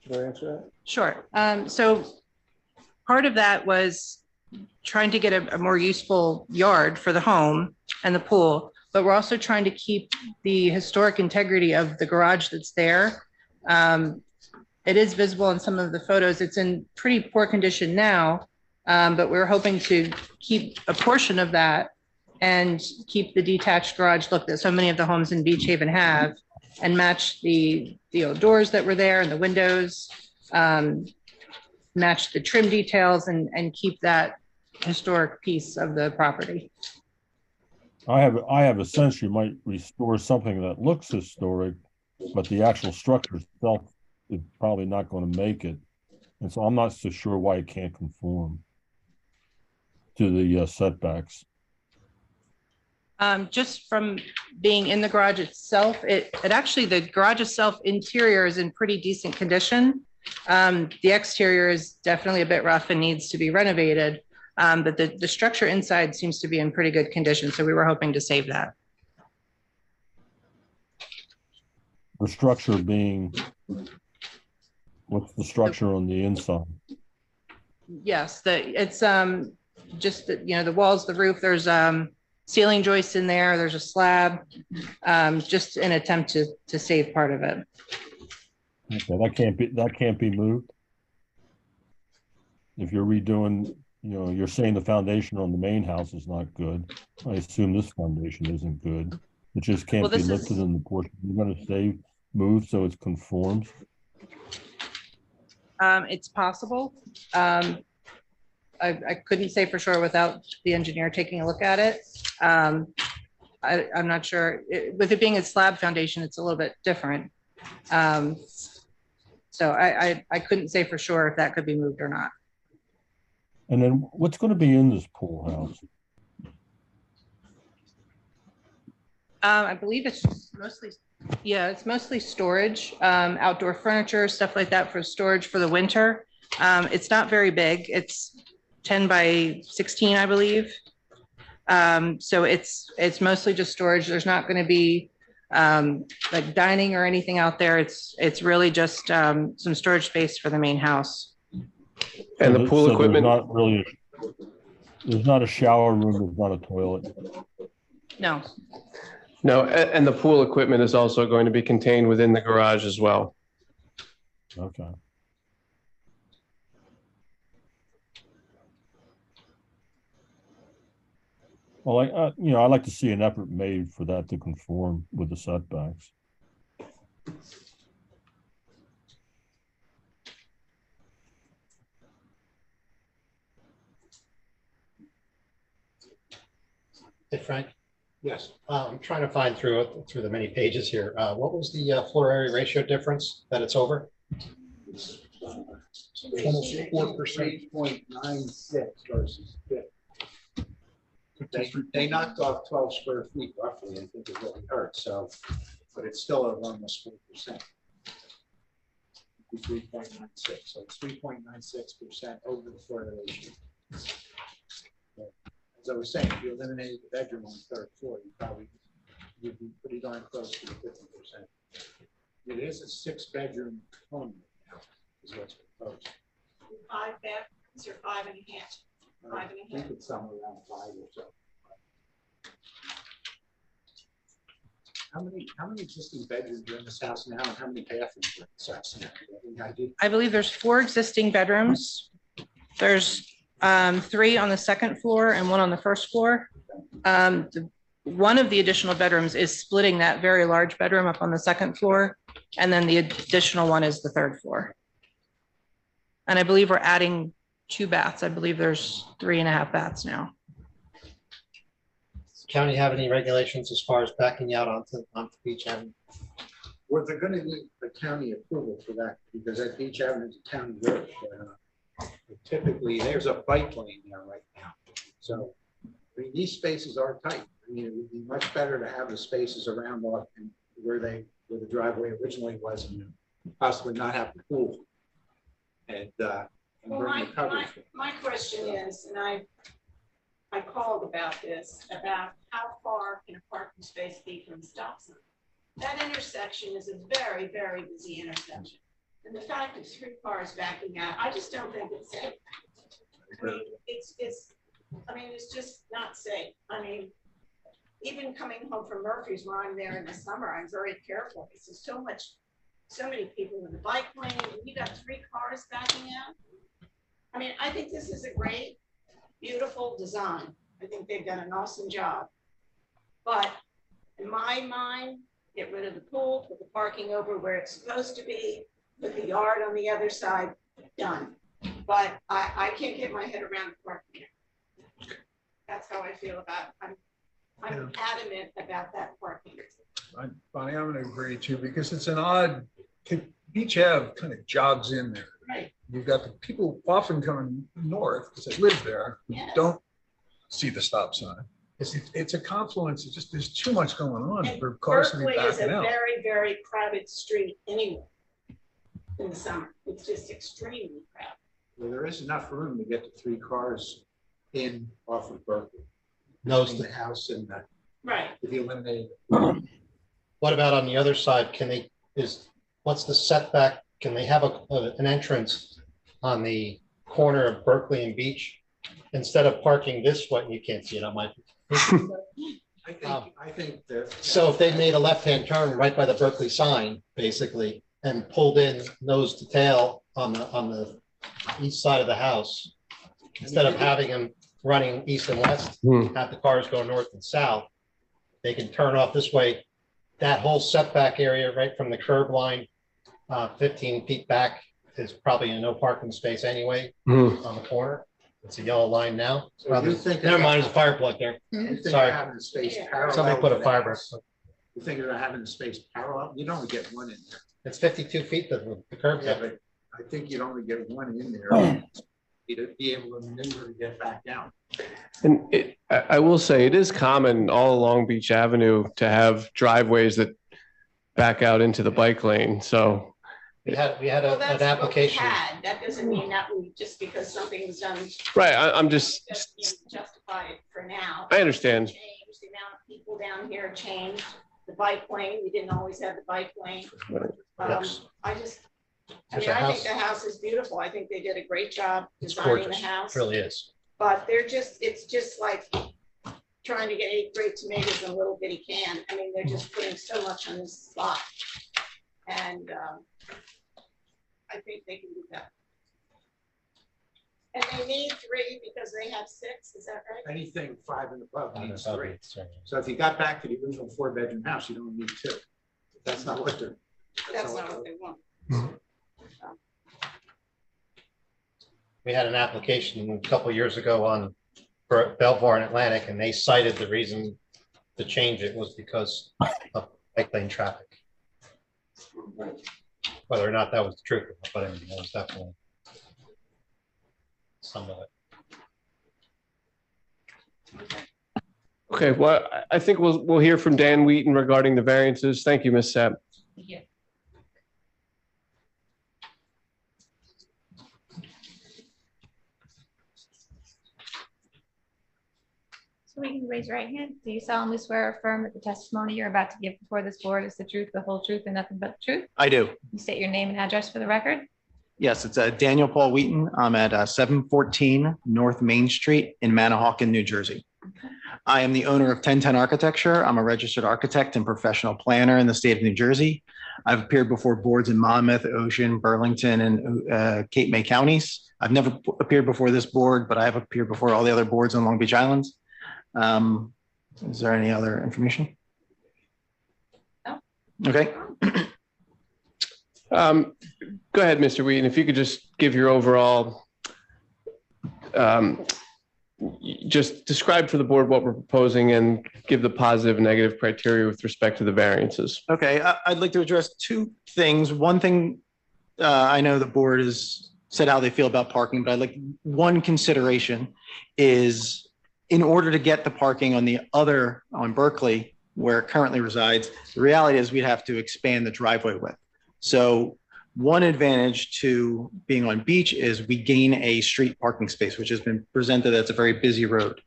Should I answer that? Sure. So part of that was trying to get a more useful yard for the home and the pool, but we're also trying to keep the historic integrity of the garage that's there. It is visible in some of the photos. It's in pretty poor condition now, but we're hoping to keep a portion of that and keep the detached garage look that so many of the homes in Beach Haven have, and match the old doors that were there and the windows, match the trim details and keep that historic piece of the property. I have a sense you might restore something that looks historic, but the actual structure itself is probably not going to make it. And so I'm not so sure why it can't conform to the setbacks. Just from being in the garage itself, it actually, the garage itself interior is in pretty decent condition. The exterior is definitely a bit rough and needs to be renovated, but the structure inside seems to be in pretty good condition. So we were hoping to save that. The structure being, what's the structure on the inside? Yes, it's just the walls, the roof. There's ceiling joists in there. There's a slab, just an attempt to save part of it. Okay, that can't be moved. If you're redoing, you're saying the foundation on the main house is not good. I assume this foundation isn't good. It just can't Well, be this lifted is- in the portion. You're going to stay moved so it conforms. It's possible. I couldn't say for sure without the engineer taking a look at it. I'm not sure. With it being a slab foundation, it's a little bit different. So I couldn't say for sure if that could be moved or not. And then what's going to be in this pool house? I believe it's mostly, it's mostly storage, outdoor furniture, stuff like that for storage for the winter. It's not very big. It's 10 by 16, I believe. So it's mostly just storage. There's not going to be like dining or anything out there. It's really just some storage space for the main house. And the pool equipment? There's not a shower room, there's not a toilet. No. No, and the pool equipment is also going to be contained within the garage as well. Okay. Well, I like to see an effort made for that to conform with the setbacks. Hey, Frank, Yes. I'm trying to find through the many pages here. What was the floor area ratio difference that it's over? Almost 4%. 3.96 versus 50. They knocked off 12 square feet roughly, I think is what we heard, so, but it's still at almost 4%. 3.96, so it's 3.96% over the floor area ratio. As I was saying, if you eliminated the bedroom on the third floor, you'd be pretty darn close to the 50%. It is a 6-bedroom home now, is what's proposed. 5 bedrooms or 5.5? I think it's somewhere around 5 or so. How many existing bedrooms are in this house now, and how many bathrooms are in this house now? Any idea? I believe there's 4 existing bedrooms. There's 3 on the second floor and 1 on the first floor. One of the additional bedrooms is splitting that very large bedroom up on the second floor, and then the additional one is the third floor. And I believe we're adding 2 baths. I believe there's 3.5 baths now. Does the county have any regulations as far as backing out onto Beach Avenue? Well, they're going to need the county approval for that, because that Beach Avenue is a county road. Typically, there's a bike lane there right now. So, I mean, these spaces are tight. I mean, it would be much better to have the spaces around where the driveway originally was, and possibly not have the pool. And Well, bring the coverage. my question is, and I called about this, about how far can a parking space be from the stop sign? That intersection is a very, very busy intersection. And the fact of 3 cars backing out, I just don't think it's safe. I mean, it's just not safe. I mean, even coming home from Murphy's when I'm there in the summer, I'm very careful. Because there's so many people in the bike lane, and you got 3 cars backing out. I mean, I think this is a great, beautiful design. I think they've done an awesome job. But in my mind, get rid of the pool, put the parking over where it's supposed to be, put the yard on the other side, done. But I can't get my head around the parking. That's how I feel about it. I'm adamant about that parking. Bonnie, I'm going to agree too, because it's an odd, Beach Ave kind of jogs in there. Right. You've got the people often coming north because they live there, who don't see the stop sign. It's a confluence. It's just, there's too much going on And for cars to be Berkeley is a backing out. very, very crowded street anyway in the summer. It's just extremely crowded. Well, there is enough room to get to 3 cars in off of Berkeley. Knows the house and the, right. If you eliminate. What about on the other side? What's the setback? Can they have an entrance on the corner of Berkeley and Beach instead of parking this way? You can't see it on my. I think that. So if they made a left-hand turn right by the Berkeley sign, basically, and pulled in nose to tail on the east side of the house, instead of having them running east and west, have the cars go north and south, they can turn off this way. That whole setback area right from the curb line, 15 feet back, is probably a no parking space anyway on the corner. It's a yellow line now. So you think Never mind, there's a fire plug there. You think Sorry. having the space parallel. Somebody put a to the fire house, You think about having the space parallel, you'd only get one in there. It's 52 feet to the curb. Yeah, but I think you'd only get one in there. You'd be able to maneuver to get back down. And I will say it is common all along Beach Avenue to have driveways that back out into the bike lane. So We had Well, an that's what we application. had. That doesn't mean that we, just because something was done, right, I'm just, doesn't justify it for now. I understand. Change, the amount of people down here changed, the bike lane, we didn't always have the bike lane. Yes. I just, I There's mean, a I think house. the house is beautiful. I think they did a great job It's designing the gorgeous. house. It really is. But it's just like trying to get 8 great tomatoes in a little bitty can. I mean, they're just putting so much on this lot. And I think they can do that. And they need 3 because they have 6, is that right? Anything 5 and above needs 3. Sorry. So if you got back to the original 4-bedroom house, you don't need 2. That's not what they're. That's not what they want. We had an application a couple of years ago on for Belvoir and Atlantic, and they cited the reason to change it was because of bike lane traffic. Whether or not that was the truth, but I mean, that was definitely some of it. Okay, well, I think we'll hear from Dan Wheaton regarding the variances. Thank you, Ms. Sapp. Yeah. So we can raise your right hand. Do you solemnly swear or affirm that the testimony you're about to give before this board is the truth, the whole truth, and nothing but the truth? I do. You state your name and address for the record. Yes, it's Daniel Paul Wheaton. I'm at 714 North Main Street in Manahawkin, New Jersey. I am the owner of 1010 Architecture. I'm a registered architect and professional planner in the state of New Jersey. I've appeared before boards in Monmouth, Ocean, Burlington, and Cape May counties. I've never appeared before this board, but I have appeared before all the other boards on Long Beach Islands. Is there any other information? No. Okay. Go ahead, Mr. Wheaton, if you could just give your overall, just describe for the board what we're proposing and give the positive and negative criteria with respect to the variances. Okay, I'd like to address 2 things. One thing, I know the board has said how they feel about parking, but I'd like one consideration is in order to get the parking on Berkeley, where it currently resides, the reality is we'd have to expand the driveway width. So one advantage to being on Beach is we gain a street parking space, which has been presented as a very busy road.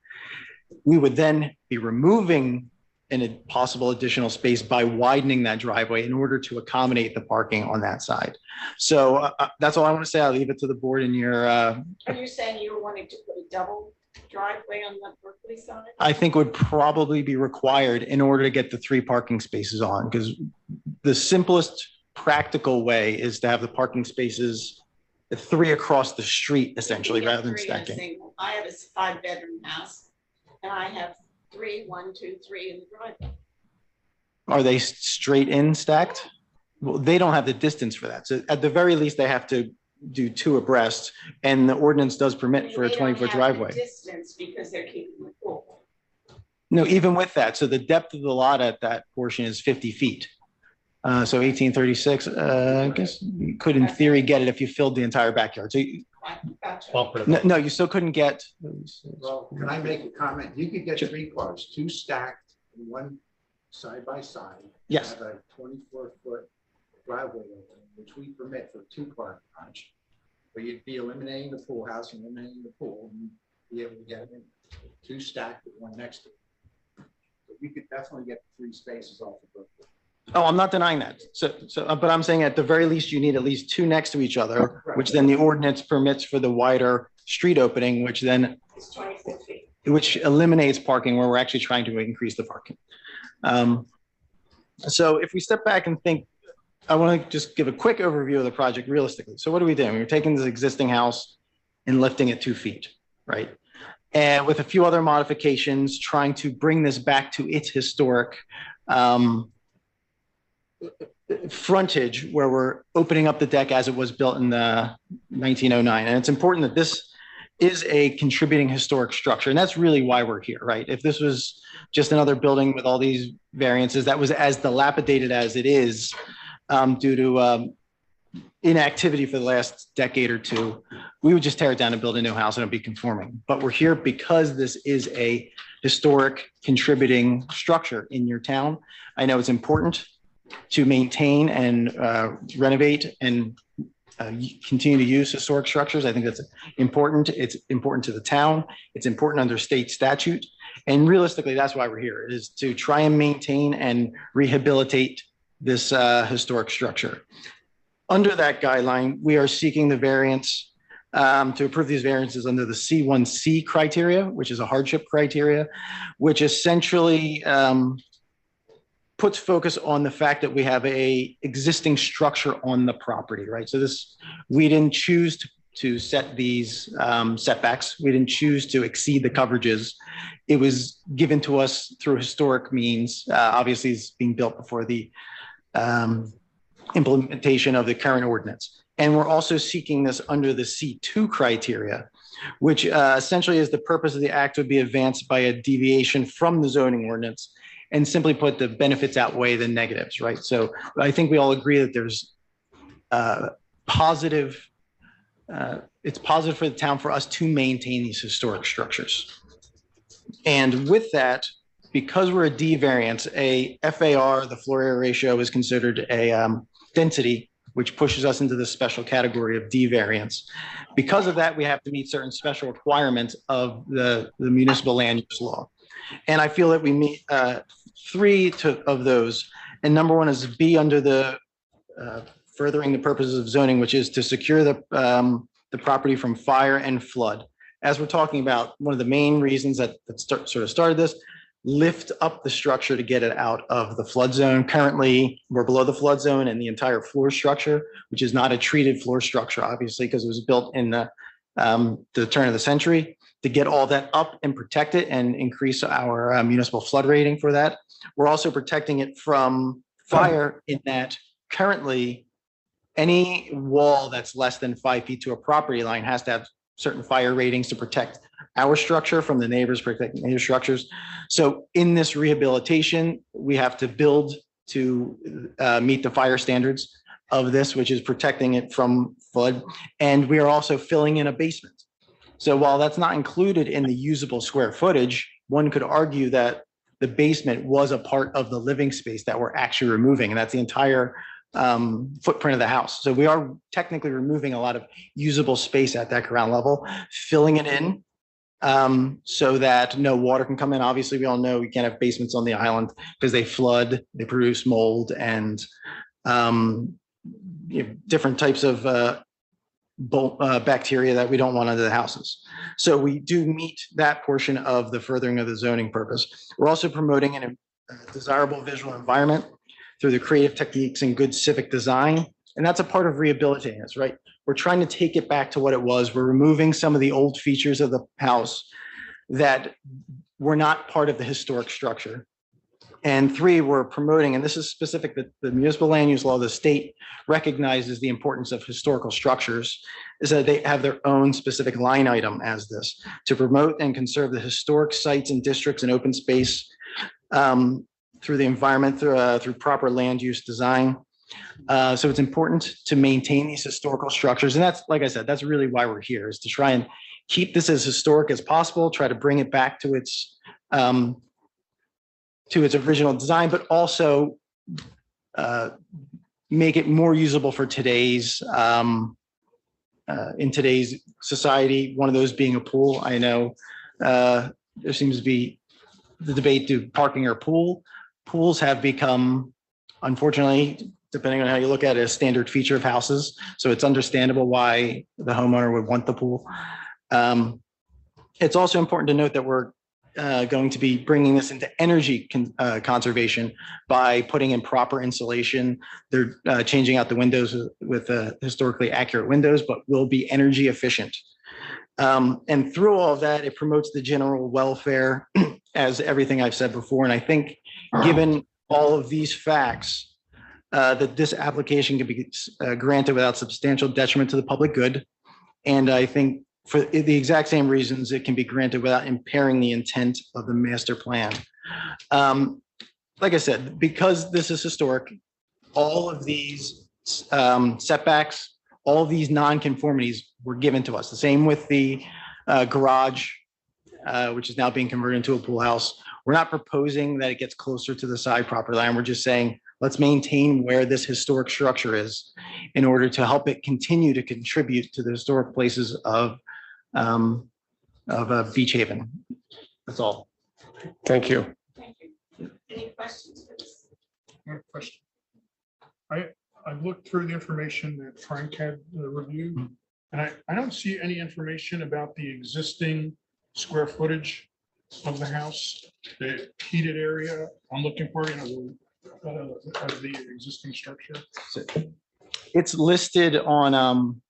We would then be removing a possible additional space by widening that driveway in order to accommodate the parking on that side. So that's all I want to say. I'll leave it to the board in your. Are you saying you were wanting to put a double driveway on the Berkeley side? I think would probably be required in order to get the 3 parking spaces on, because the simplest practical way is to have the parking spaces 3 across the street, essentially, rather than stacking. I have a 5-bedroom house and I have 3, 1, 2, 3 in the driveway. Are they straight in stacked? Well, they don't have the distance for that. So at the very least, they have to do 2 abreast, and the ordinance does permit for a 20-foot driveway. Distance because they're keeping the pool. No, even with that, so the depth of the lot at that portion is 50 feet. So 1836, I guess you could in theory get it if you filled the entire backyard. So no, you still couldn't get. Well, can I make a comment? You could get 3 cars, 2 stacked, and 1 side by side. Yes. Have a 24-foot driveway opening, which we permit for 2-car garage. But you'd be eliminating the pool house and eliminating the pool, and be able to get it in 2 stacked with 1 next to it. So you could definitely get 3 spaces off of Berkeley. Oh, I'm not denying that. But I'm saying at the very least, you need at least 2 next to each other, which then the ordinance permits for the wider street opening, which then, It's 26 feet. which eliminates parking where we're actually trying to increase the parking. So if we step back and think I want to just give a quick overview of the project realistically. So what are we doing? We're taking this existing house and lifting it 2 feet, right? And with a few other modifications, trying to bring this back to its historic frontage, where we're opening up the deck as it was built in the 1909. And it's important that this is a contributing historic structure. And that's really why we're here, right? If this was just another building with all these variances that was as dilapidated as it is due to inactivity for the last decade or two, we would just tear it down and build a new house and it'd be conforming. But we're here because this is a historic contributing structure in your town. I know it's important to maintain and renovate and continue to use historic structures. I think that's important. It's important to the town. It's important under state statute. And realistically, that's why we're here, is to try and maintain and rehabilitate this historic structure. Under that guideline, we are seeking the variance to approve these variances under the C1C criteria, which is a hardship criteria, which essentially puts focus on the fact that we have a existing structure on the property, right? So this, we didn't choose to set these setbacks. We didn't choose to exceed the coverages. It was given to us through historic means. Obviously, it's being built before the implementation of the current ordinance. And we're also seeking this under the C2 criteria, which essentially is the purpose of the act would be advanced by a deviation from the zoning ordinance. And simply put, the benefits outweigh the negatives, right? So I think we all agree that there's positive, it's positive for the town for us to maintain these historic structures. And with that, because we're a D variance, a FAR, the floor area ratio, is considered a density, which pushes us into the special category of D variance. Because of that, we have to meet certain special requirements of the municipal land use law. And I feel that we meet 3 of those. And number 1 is B under the furthering the purposes of zoning, which is to secure the property from fire and flood. As we're talking about, one of the main reasons that sort of started this, lift up the structure to get it out of the flood zone. Currently, we're below the flood zone and the entire floor structure, which is not a treated floor structure, obviously, because it was built in the turn of the century. To get all that up and protect it and increase our municipal flood rating for that. We're also protecting it from fire in that currently any wall that's less than 5 feet to a property line has to have certain fire ratings to protect our structure from the neighbors, protecting neighbor structures. So in this rehabilitation, we have to build to meet the fire standards of this, which is protecting it from flood. And we are also filling in a basement. So while that's not included in the usable square footage, one could argue that the basement was a part of the living space that we're actually removing, and that's the entire footprint of the house. So we are technically removing a lot of usable space at that ground level, filling it in so that no water can come in. Obviously, we all know we can't have basements on the island because they flood, they produce mold, and different types of bacteria that we don't want under the houses. So we do meet that portion of the furthering of the zoning purpose. We're also promoting a desirable visual environment through the creative techniques and good civic design. And that's a part of rehabilitating this, right? We're trying to take it back to what it was. We're removing some of the old features of the house that were not part of the historic structure. And 3, we're promoting, and this is specific, that the municipal land use law, the state recognizes the importance of historical structures, is that they have their own specific line item as this, to promote and conserve the historic sites and districts and open space through the environment, through proper land use design. So it's important to maintain these historical structures. And that's, like I said, that's really why we're here, is to try and keep this as historic as possible, try to bring it back to its original design, but also make it more usable for today's, in today's society, one of those being a pool. I know there seems to be the debate, do parking or pool. Pools have become, unfortunately, depending on how you look at it, a standard feature of houses. So it's understandable why the homeowner would want the pool. It's also important to note that we're going to be bringing this into energy conservation by putting in proper insulation. They're changing out the windows with historically accurate windows, but will be energy efficient. And through all of that, it promotes the general welfare as everything I've said before. And I think given all of these facts, that this application can be granted without substantial detriment to the public good. And I think for the exact same reasons, it can be granted without impairing the intent of the master plan. Like I said, because this is historic, all of these setbacks, all of these nonconformities were given to us. The same with the garage, which is now being converted into a pool house. We're not proposing that it gets closer to the side property line. We're just saying, let's maintain where this historic structure is in order to help it continue to contribute to the historic places of Beach Haven. That's all. Thank you. Any questions for this? One question. I looked through the information that Frank had reviewed, and I don't see any information about the existing square footage of the house, the heated area. I'm looking for, of the existing structure. It's listed on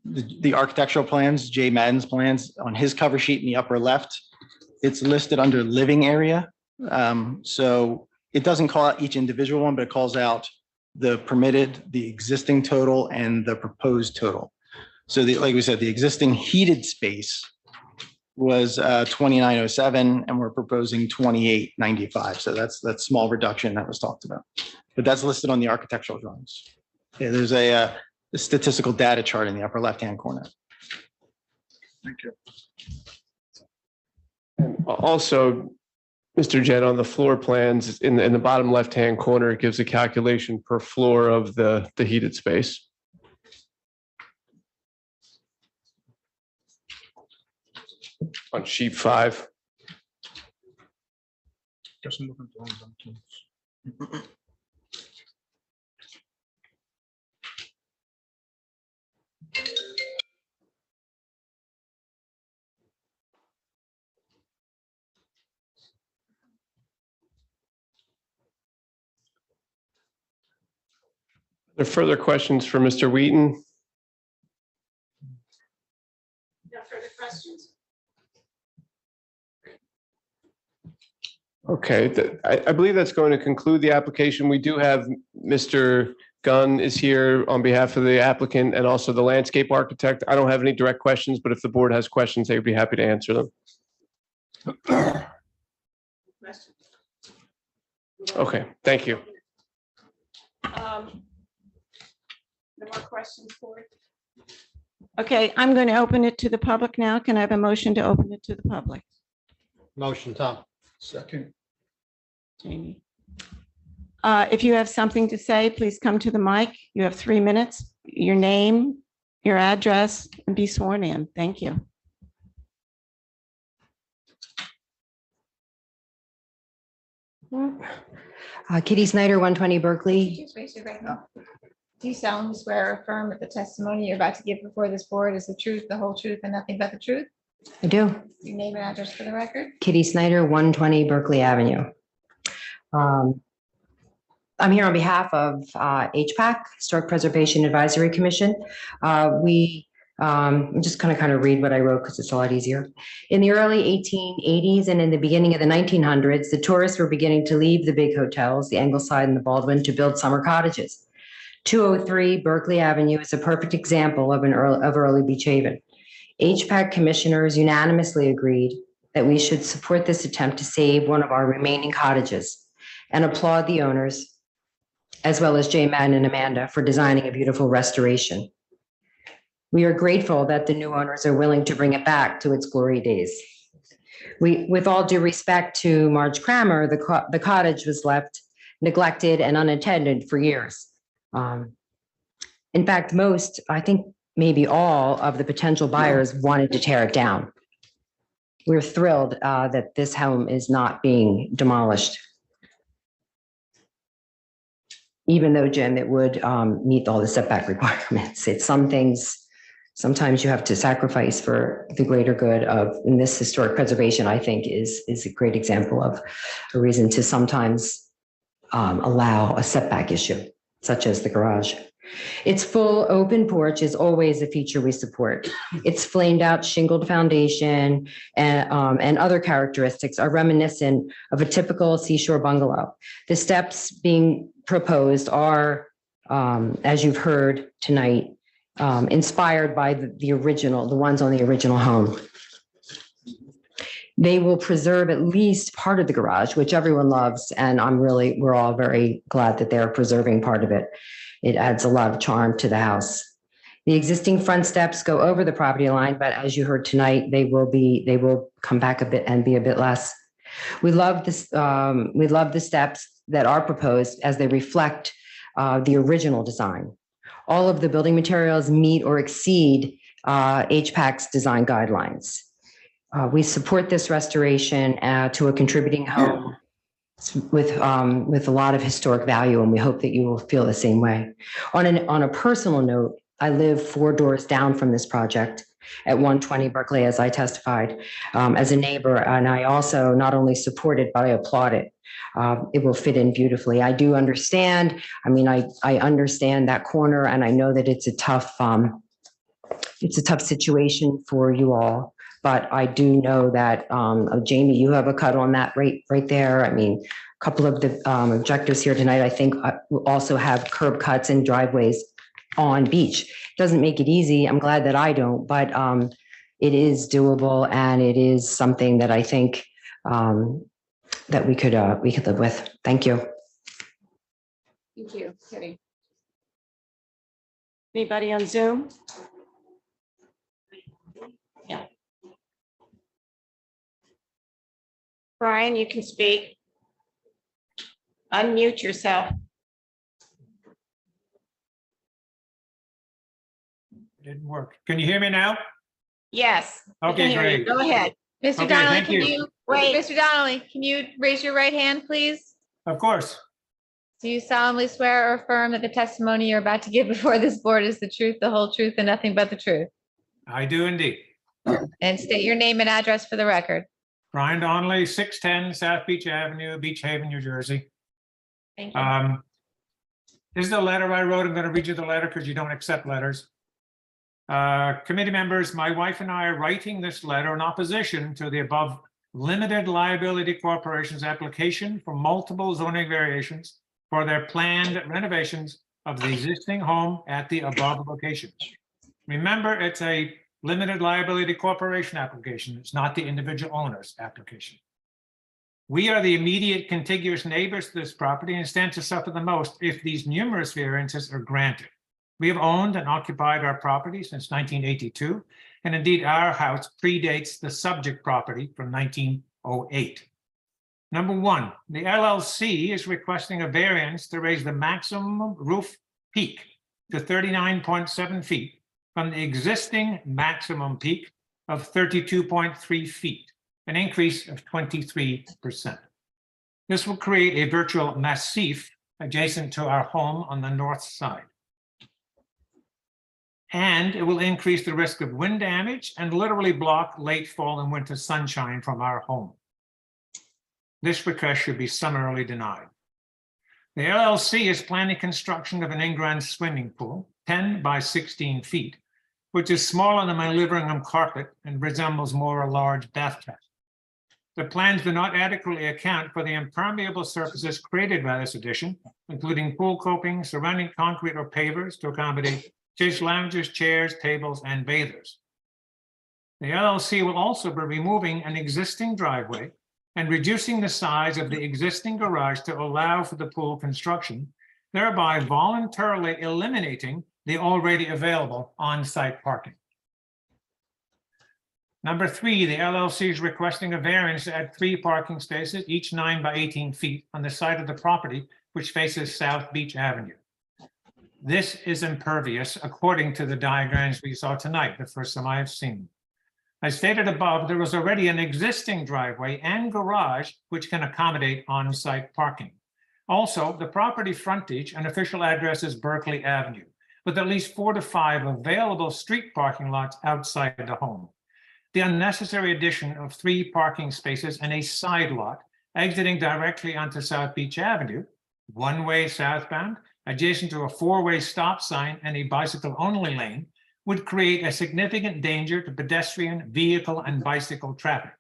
the architectural plans, Jay Madden's plans, on his cover sheet in the upper left. It's listed under living area. So it doesn't call out each individual one, but it calls out the permitted, the existing total, and the proposed total. So like we said, the existing heated space was 2907, and we're proposing 2895. So that's that small reduction that was talked about. But that's listed on the architectural drawings. Yeah, there's a statistical data chart in the upper left-hand corner. Thank you. And also, Mr. Jett, on the floor plans in the bottom left-hand corner, it gives a calculation per floor of the heated space. On sheet 5. Guess I'm looking at the wrong documents. Are there further questions for Mr. Wheaton? No further questions? Okay, I believe that's going to conclude the application. We do have Mr. Gunn is here on behalf of the applicant and also the landscape architect. I don't have any direct questions, but if the board has questions, they would be happy to answer them. Okay, thank you. No more questions for it? Okay, I'm going to open it to the public now. Can I have a motion to open it to the public? Motion, Tom. Second. Jamie. If you have something to say, please come to the mic. You have 3 minutes, your name, your address, and be sworn in. Thank you. Kitty Snyder, 120 Berkeley. Just raise your right hand. Do you solemnly swear or affirm that the testimony you're about to give before this board is the truth, the whole truth, and nothing but the truth? I do. Your name and address for the record? Kitty Snyder, 120 Berkeley Avenue. I'm here on behalf of HPAC, Historic Preservation Advisory Commission. I'm just going to kind of read what I wrote because it's a lot easier. In the early 1880s and in the beginning of the 1900s, the tourists were beginning to leave the big hotels, the Ingleside and the Baldwin, to build summer cottages. 203 Berkeley Avenue is a perfect example of early Beach Haven. HPAC commissioners unanimously agreed that we should support this attempt to save one of our remaining cottages and applaud the owners, as well as Jay Madden and Amanda, for designing a beautiful restoration. We are grateful that the new owners are willing to bring it back to its glory days. With all due respect to Marge Kramer, the cottage was left neglected and unattended for years. In fact, most, I think maybe all of the potential buyers wanted to tear it down. We're thrilled that this home is not being demolished. Even though, Jim, it would meet all the setback requirements. It's some things sometimes you have to sacrifice for the greater good of, in this historic preservation, I think is a great example of a reason to sometimes allow a setback issue, such as the garage. Its full open porch is always a feature we support. Its flamed out shingled foundation and other characteristics are reminiscent of a typical seashore bungalow. The steps being proposed are, as you've heard tonight, inspired by the original, the ones on the original home. They will preserve at least part of the garage, which everyone loves, and we're all very glad that they're preserving part of it. It adds a lot of charm to the house. The existing front steps go over the property line, but as you heard tonight, they will come back a bit and be a bit less. We love this. We love the steps that are proposed as they reflect the original design. All of the building materials meet or exceed HPAC's design guidelines. We support this restoration to a contributing home with a lot of historic value, and we hope that you will feel the same way. On a personal note, I live 4 doors down from this project at 120 Berkeley, as I testified, as a neighbor, and I also not only support it, but I applaud it. It will fit in beautifully. I do understand. I mean, I understand that corner, and I know that it's a tough situation for you all. But I do know that, Jamie, you have a cut on that right there. I mean, a couple of the objectors here tonight, I think, will also have curb cuts and driveways on beach. Doesn't make it easy. I'm glad that I don't, but it is doable, and it is something that I think that we could live with. Thank you. Thank you, Kitty. Anybody on Zoom? Yeah. Brian, you can speak. Unmute yourself. Didn't work. Can you hear me now? Yes. we Okay, can hear you. great. Go ahead. Mr. Okay, Donnelly, thank can you. you, Wait. Mr. Donnelly, can you raise your right hand, please? Of course. Do you solemnly swear or affirm that the testimony you're about to give before this board is the truth, the whole truth, and nothing but the truth? I do indeed. And state your name and address for the record. Brian Donnelly, 610 South Beach Avenue, Beach Haven, New Jersey. Thank you. This is the letter I wrote. I'm going to read you the letter because you don't accept letters. Committee members, my wife and I are writing this letter in opposition to the above limited liability corporation's application for multiple zoning variations for their planned renovations of the existing home at the above location. Remember, it's a limited liability corporation application. It's not the individual owner's application. We are the immediate contiguous neighbors to this property and stand to suffer the most if these numerous variances are granted. We have owned and occupied our property since 1982, and indeed our house predates the subject property from 1908. Number one, the LLC is requesting a variance to raise the maximum roof peak to 39.7 feet from the existing maximum peak of 32.3 feet, an increase of 23%. This will create a virtual massif adjacent to our home on the north side. And it will increase the risk of wind damage and literally block late fall and winter sunshine from our home. This request should be summarily denied. The LLC is planning construction of an in-ground swimming pool, 10 by 16 feet, which is smaller than my living room carpet and resembles more a large bathtub. The plans do not adequately account for the impermeable surfaces created by this addition, including pool coping, surrounding concrete or pavers to accommodate fish lounges, chairs, tables, and bathers. The LLC will also be removing an existing driveway and reducing the size of the existing garage to allow for the pool construction, thereby voluntarily eliminating the already available on-site parking. Number three, the LLC is requesting a variance to add 3 parking spaces, each 9 by 18 feet, on the side of the property which faces South Beach Avenue. This is impervious according to the diagrams we saw tonight, the first time I have seen. As stated above, there is already an existing driveway and garage which can accommodate on-site parking. Also, the property frontage and official address is Berkeley Avenue. with at least 4 to 5 available street parking lots outside the home. The unnecessary addition of 3 parking spaces and a side lot exiting directly onto South Beach Avenue, one-way southbound, adjacent to a 4-way stop sign and a bicycle-only lane, would create a significant danger to pedestrian, vehicle, and bicycle traffic.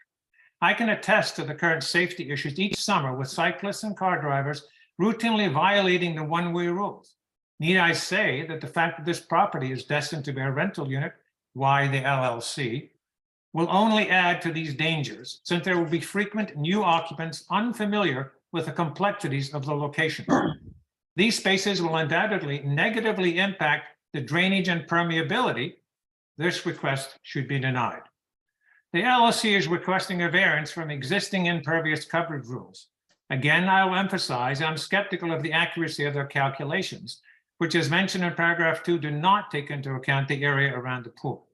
I can attest to the current safety issues each summer with cyclists and car drivers routinely violating the one-way rules. Need I say that the fact that this property is destined to be a rental unit, why the LLC, will only add to these dangers, since there will be frequent new occupants unfamiliar with the complexities of the location. These spaces will undoubtedly negatively impact the drainage and permeability. This request should be denied. The LLC is requesting a variance from existing impervious coverage rules. Again, I will emphasize I'm skeptical of the accuracy of their calculations, which, as mentioned in paragraph 2, do not take into account the area around the pool.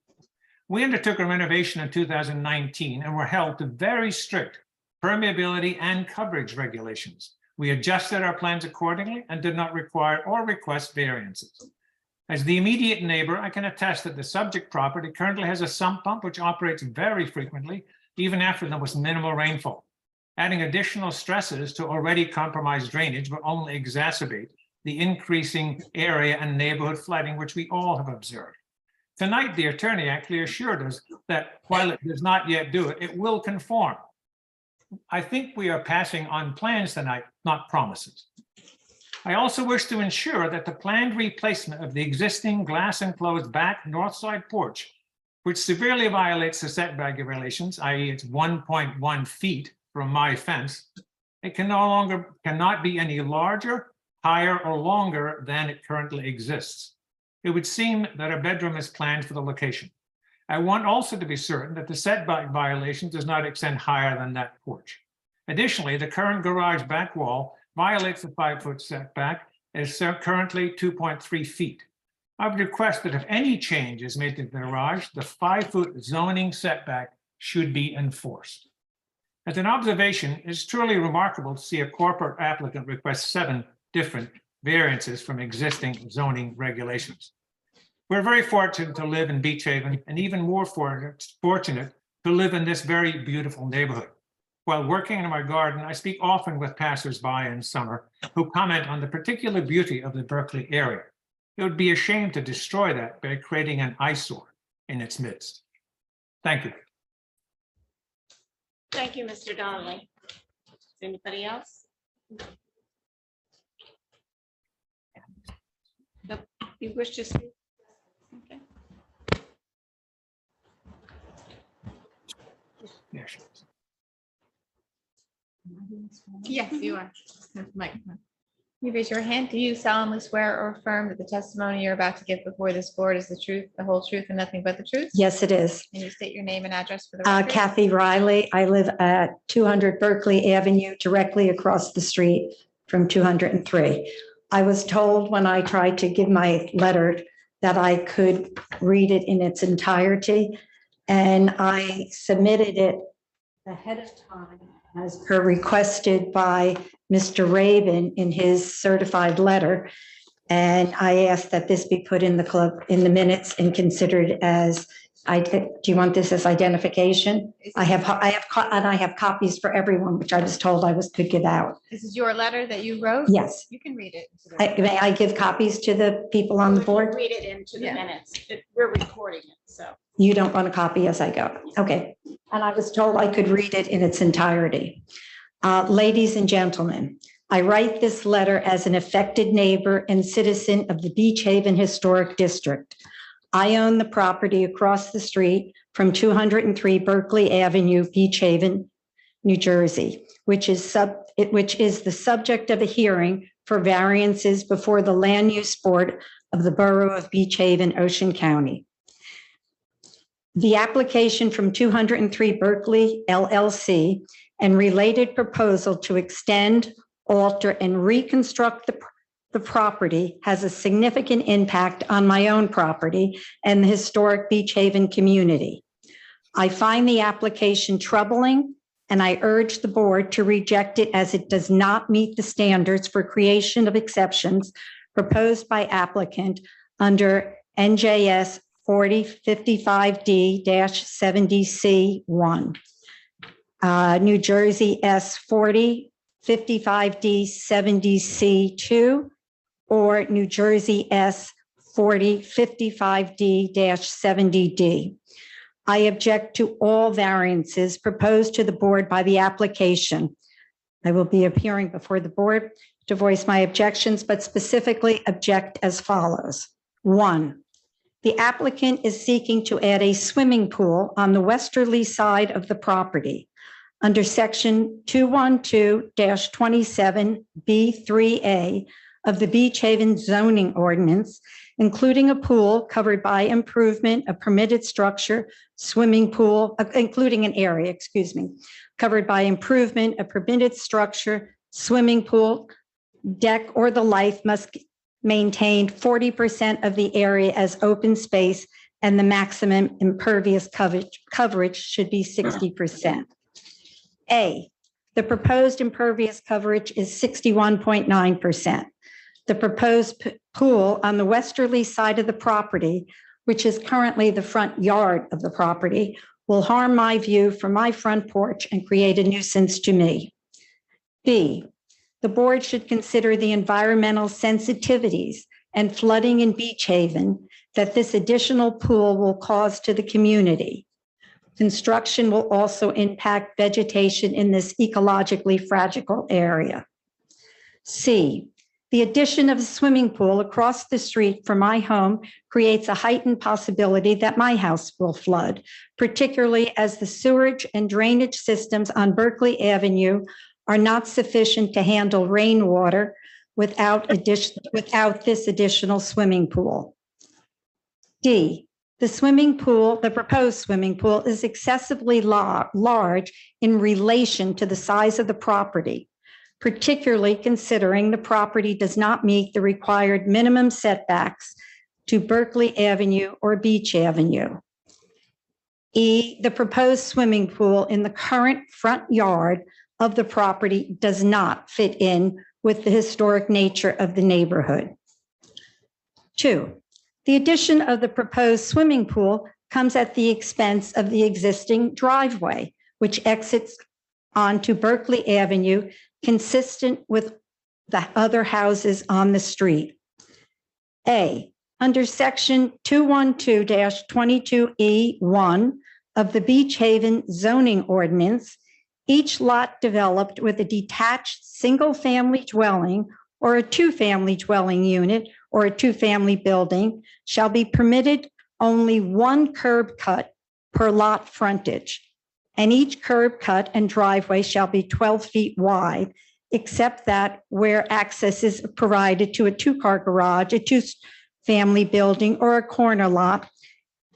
We undertook a renovation in 2019 and were held to very strict permeability and coverage regulations. We adjusted our plans accordingly and did not require or request variances. As the immediate neighbor, I can attest that the subject property currently has a sump pump which operates very frequently, even after the most minimal rainfall. Adding additional stresses to already compromised drainage will only exacerbate the increasing area and neighborhood flooding, which we all have observed. Tonight, the attorney actually assured us that while it does not yet do it, it will conform. I think we are passing on plans tonight, not promises. I also wish to ensure that the planned replacement of the existing glass enclosed back north side porch, which severely violates the setback regulations, i.e. it's 1.1 feet from my fence, it cannot be any larger, higher, or longer than it currently exists. It would seem that a bedroom is planned for the location. I want also to be certain that the setback violation does not extend higher than that porch. Additionally, the current garage back wall violates the 5-foot setback and is currently 2.3 feet. I would request that if any change is made to the garage, the 5-foot zoning setback should be enforced. As an observation, it's truly remarkable to see a corporate applicant request 7 different variances from existing zoning regulations. We're very fortunate to live in Beach Haven and even more fortunate to live in this very beautiful neighborhood. While working in my garden, I speak often with passersby in summer who comment on the particular beauty of the Berkeley area. It would be a shame to destroy that by creating an eyesore in its midst. Thank you. Thank you, Mr. Donnelly. Anybody else? You wish to speak? Okay. Yes, you are. Microphone. You raise your hand. Do you solemnly swear or affirm that the testimony you're about to give before this board is the truth, the whole truth, and nothing but the truth? Yes, it is. Can you state your name and address for the record? Kathy Riley. I live at 200 Berkeley Avenue, directly across the street from 203. I was told when I tried to give my letter that I could read it in its entirety, and I submitted it ahead of time as per requested by Mr. Rabin in his certified letter. And I asked that this be put in the minutes and considered as, do you want this as identification? I have copies for everyone, which I was told could give out. This is your letter that you wrote? Yes. You can read it. May I give copies to the people on the board? Read it into the minutes. We're recording it, so. You don't want a copy as I go. Okay. And I was told I could read it in its entirety. Ladies and gentlemen, I write this letter as an affected neighbor and citizen of the Beach Haven Historic District. I own the property across the street from 203 Berkeley Avenue, Beach Haven, New Jersey, which is the subject of a hearing for variances before the Land Use Board of the Borough of Beach Haven, Ocean County. The application from 203 Berkeley LLC and related proposal to extend, alter, and reconstruct the property has a significant impact on my own property and the historic Beach Haven community. I find the application troubling, and I urge the board to reject it as it does not meet the standards for creation of exceptions proposed by applicant under NJS 4055D-70C1, New Jersey S 4055D-70C2, or New Jersey S 4055D-70D. I object to all variances proposed to the board by the application. I will be appearing before the board to voice my objections, but specifically object as follows. 1, the applicant is seeking to add a swimming pool on the westerly side of the property under section 212-27B3A of the Beach Haven zoning ordinance, including a pool covered by improvement, a permitted structure, swimming pool, including an area, covered by improvement, a permitted structure, swimming pool, deck, or the like must maintain 40% of the area as open space, and the maximum impervious coverage should be 60%. A, the proposed impervious coverage is 61.9%. The proposed pool on the westerly side of the property, which is currently the front yard of the property, will harm my view from my front porch and create a nuisance to me. B, the board should consider the environmental sensitivities and flooding in Beach Haven that this additional pool will cause to the community. Construction will also impact vegetation in this ecologically fragile area. C, the addition of a swimming pool across the street from my home creates a heightened possibility that my house will flood, particularly as the sewerage and drainage systems on Berkeley Avenue are not sufficient to handle rainwater without this additional swimming pool. D, the proposed swimming pool is excessively large in relation to the size of the property, particularly considering the property does not meet the required minimum setbacks to Berkeley Avenue or Beach Avenue. E, the proposed swimming pool in the current front yard of the property does not fit in with the historic nature of the neighborhood. 2, the addition of the proposed swimming pool comes at the expense of the existing driveway, which exits onto Berkeley Avenue, consistent with the other houses on the street. A, under section 212-22E1 of the Beach Haven zoning ordinance, each lot developed with a detached single-family dwelling or a two-family dwelling unit or a two-family building shall be permitted only one curb cut per lot frontage, and each curb cut and driveway shall be 12 feet wide, except that where access is provided to a two-car garage, a two-family building, or a corner lot,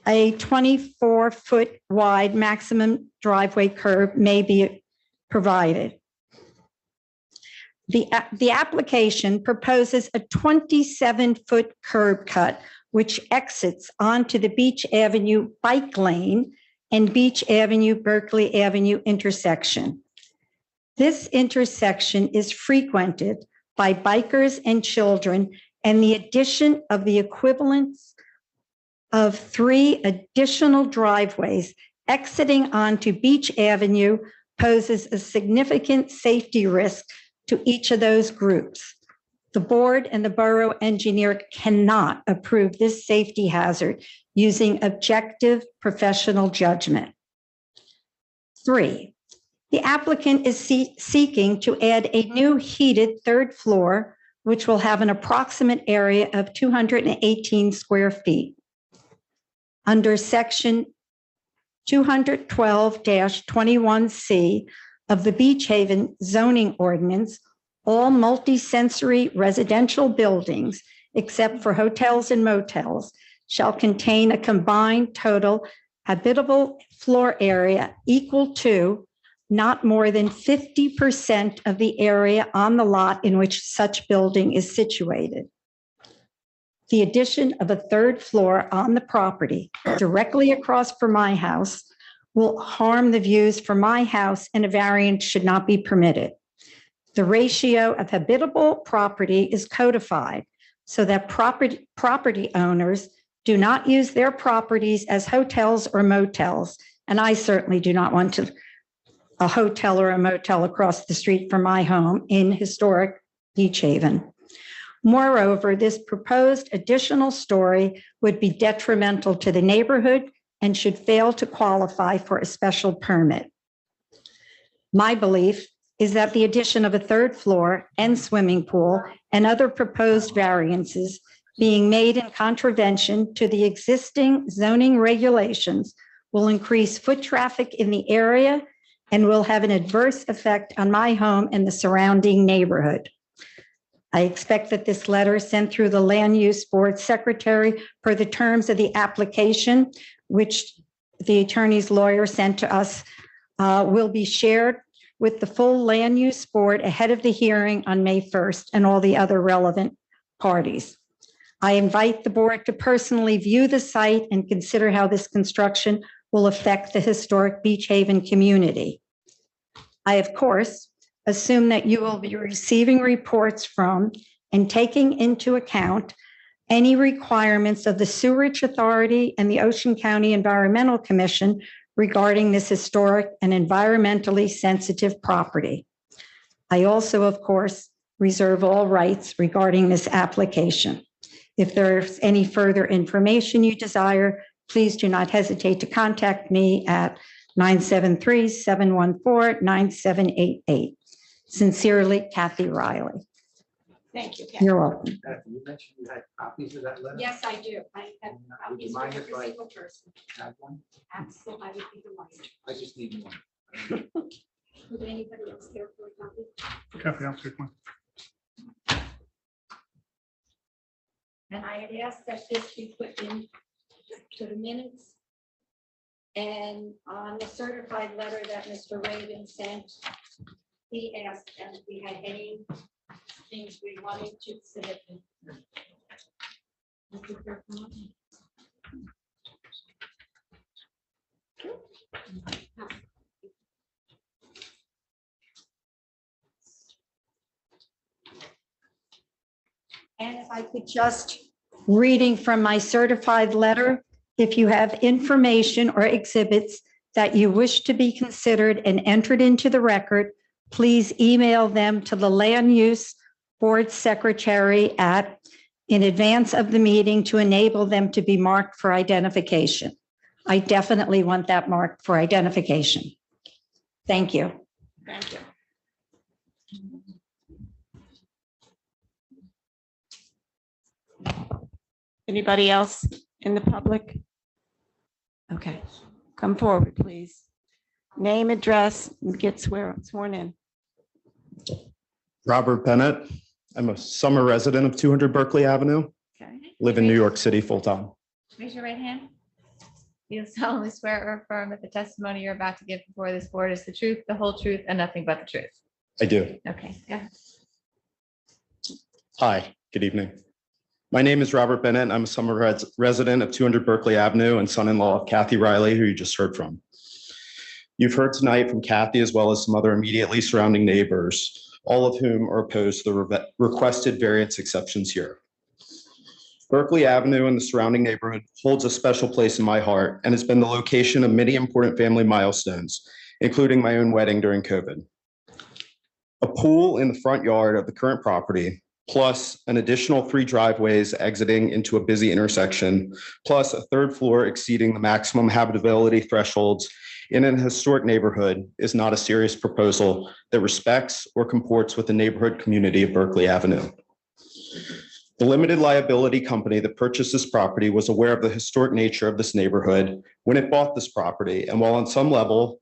a 24-foot wide maximum driveway curb may be provided. The application proposes a 27-foot curb cut, which exits onto the Beach Avenue bike lane and Beach Avenue, Berkeley Avenue intersection. This intersection is frequented by bikers and children, and the addition of the equivalence of 3 additional driveways exiting onto Beach Avenue poses a significant safety risk to each of those groups. The board and the borough engineer cannot approve this safety hazard using objective professional judgment. 3, the applicant is seeking to add a new heated third floor, which will have an approximate area of 218 square feet. Under section 212-21C of the Beach Haven zoning ordinance, all multi-sensory residential buildings, except for hotels and motels, shall contain a combined total habitable floor area equal to not more than 50% of the area on the lot in which such building is situated. The addition of a third floor on the property directly across from my house will harm the views from my house, and a variance should not be permitted. The ratio of habitable property is codified so that property owners do not use their properties as hotels or motels. And I certainly do not want a hotel or a motel across the street from my home in historic Beach Haven. Moreover, this proposed additional story would be detrimental to the neighborhood and should fail to qualify for a special permit. My belief is that the addition of a third floor and swimming pool and other proposed variances being made in contravention to the existing zoning regulations will increase foot traffic in the area and will have an adverse effect on my home and the surrounding neighborhood. I expect that this letter sent through the Land Use Board Secretary per the terms of the application, which the attorney's lawyer sent to us, will be shared with the full Land Use Board ahead of the hearing on May 1st and all the other relevant parties. I invite the board to personally view the site and consider how this construction will affect the historic Beach Haven community. I, of course, assume that you will be receiving reports from and taking into account any requirements of the Sewerage Authority and the Ocean County Environmental Commission regarding this historic and environmentally sensitive property. I also, of course, reserve all rights regarding this application. If there's any further information you desire, please do not hesitate to contact me at 973-714-9788. Sincerely, Kathy Riley. Thank you, Kathy. You're welcome. Kathy, you mentioned you had copies of that letter? Yes, I do. I have Would you copies mind for if every I single person. have one? Absolutely, I would be delighted. I just need one. Would anybody else care for a copy? Kathy, I'll take one. And I had asked that this be put in to the minutes. And on the certified letter that Mr. Raven sent, he asked if we had any things we wanted to submit. And if I could just, reading from my certified letter, if you have information or exhibits that you wish to be considered and entered into the record, please email them to the Land Use Board Secretary in advance of the meeting to enable them to be marked for identification. I definitely want that marked for identification. Thank you. Thank you. Anybody else in the public? Okay, come forward, please. Name, address, and get sworn in. Robert Bennett. I'm a summer resident of 200 Berkeley Avenue. Okay. Live in New York City full-time. Raise your right hand. You solemnly swear or affirm that the testimony you're about to give before this board is the truth, the whole truth, and nothing but the truth. I do. Okay, go ahead. Hi, good evening. My name is Robert Bennett. And I'm a summer resident of 200 Berkeley Avenue and son-in-law of Kathy Riley, who you just heard from. You've heard tonight from Kathy as well as some other immediately surrounding neighbors, all of whom are opposed to the requested variance exceptions here. Berkeley Avenue and the surrounding neighborhood holds a special place in my heart and has been the location of many important family milestones, including my own wedding during COVID. A pool in the front yard of the current property, plus an additional 3 driveways exiting into a busy intersection, plus a 3rd floor exceeding the maximum habitability thresholds in an historic neighborhood is not a serious proposal that respects or comports with the neighborhood community of Berkeley Avenue. The limited liability company that purchased this property was aware of the historic nature of this neighborhood when it bought this property. And while on some level,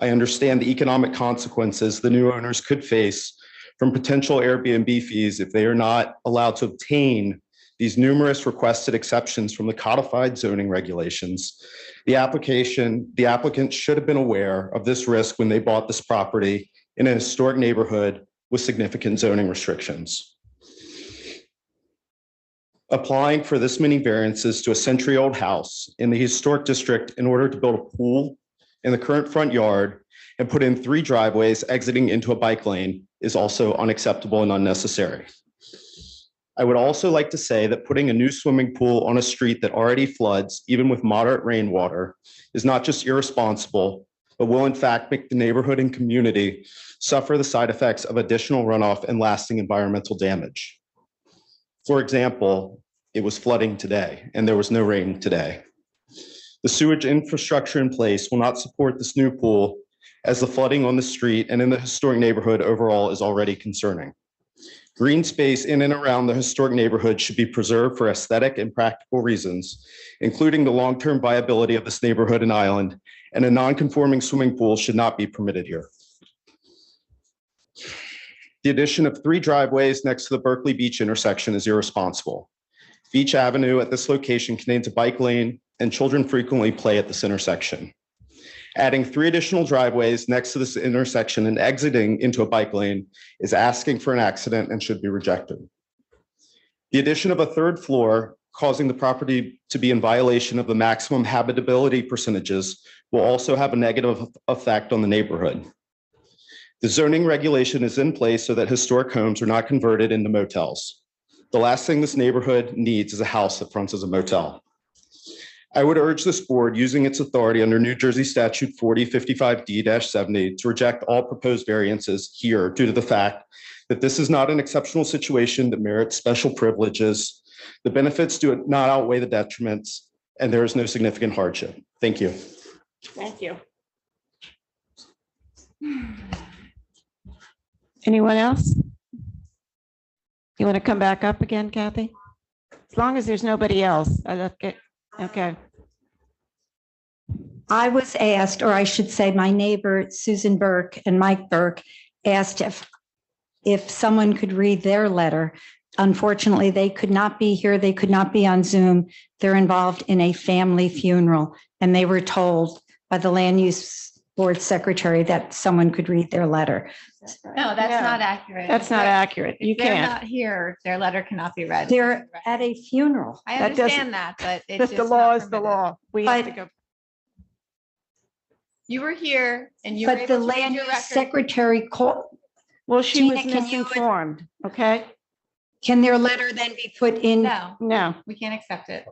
I understand the economic consequences the new owners could face from potential Airbnb fees if they are not allowed to obtain these numerous requested exceptions from the codified zoning regulations, the applicant should have been aware of this risk when they bought this property in a historic neighborhood with significant zoning restrictions. Applying for this many variances to a century-old house in the historic district in order to build a pool in the current front yard and put in 3 driveways exiting into a bike lane is also unacceptable and unnecessary. I would also like to say that putting a new swimming pool on a street that already floods, even with moderate rainwater, is not just irresponsible, but will in fact make the neighborhood and community suffer the side effects of additional runoff and lasting environmental damage. For example, it was flooding today and there was no rain today. The sewage infrastructure in place will not support this new pool, as the flooding on the street and in the historic neighborhood overall is already concerning. Green space in and around the historic neighborhood should be preserved for aesthetic and practical reasons, including the long-term viability of this neighborhood and island, and a non-conforming swimming pool should not be permitted here. The addition of 3 driveways next to the Berkeley Beach intersection is irresponsible. Beach Avenue at this location contains a bike lane, and children frequently play at this intersection. Adding 3 additional driveways next to this intersection and exiting into a bike lane is asking for an accident and should be rejected. The addition of a 3rd floor, causing the property to be in violation of the maximum habitability percentages, will also have a negative effect on the neighborhood. The zoning regulation is in place so that historic homes are not converted into motels. The last thing this neighborhood needs is a house that fronts as a motel. I would urge this board, using its authority under New Jersey Statute 4055D-70, to reject all proposed variances here due to the fact that this is not an exceptional situation that merits special privileges. The benefits do not outweigh the detriments, and there is no significant hardship. Thank you. Thank you. Anyone else? You want to come back up again, Kathy? As long as there's nobody else. Okay. I was asked, or I should say my neighbor, Susan Burke and Mike Burke, asked if someone could read their letter. Unfortunately, they could not be here. They could not be on Zoom. They're involved in a family funeral, and they were told by the land use board secretary that someone could read their letter. No, that's not accurate. That's not accurate. You If they're can't. not here, their letter cannot be read. They're at a funeral. I That doesn't- understand that, but it's The just law not is the permitted. law. We have to But- go. You were here and you were But the able to read land your use record. Secretary called. Well, she Gina, was can you- misinformed, okay? Can their letter then be put in? No, No, we can't accept it.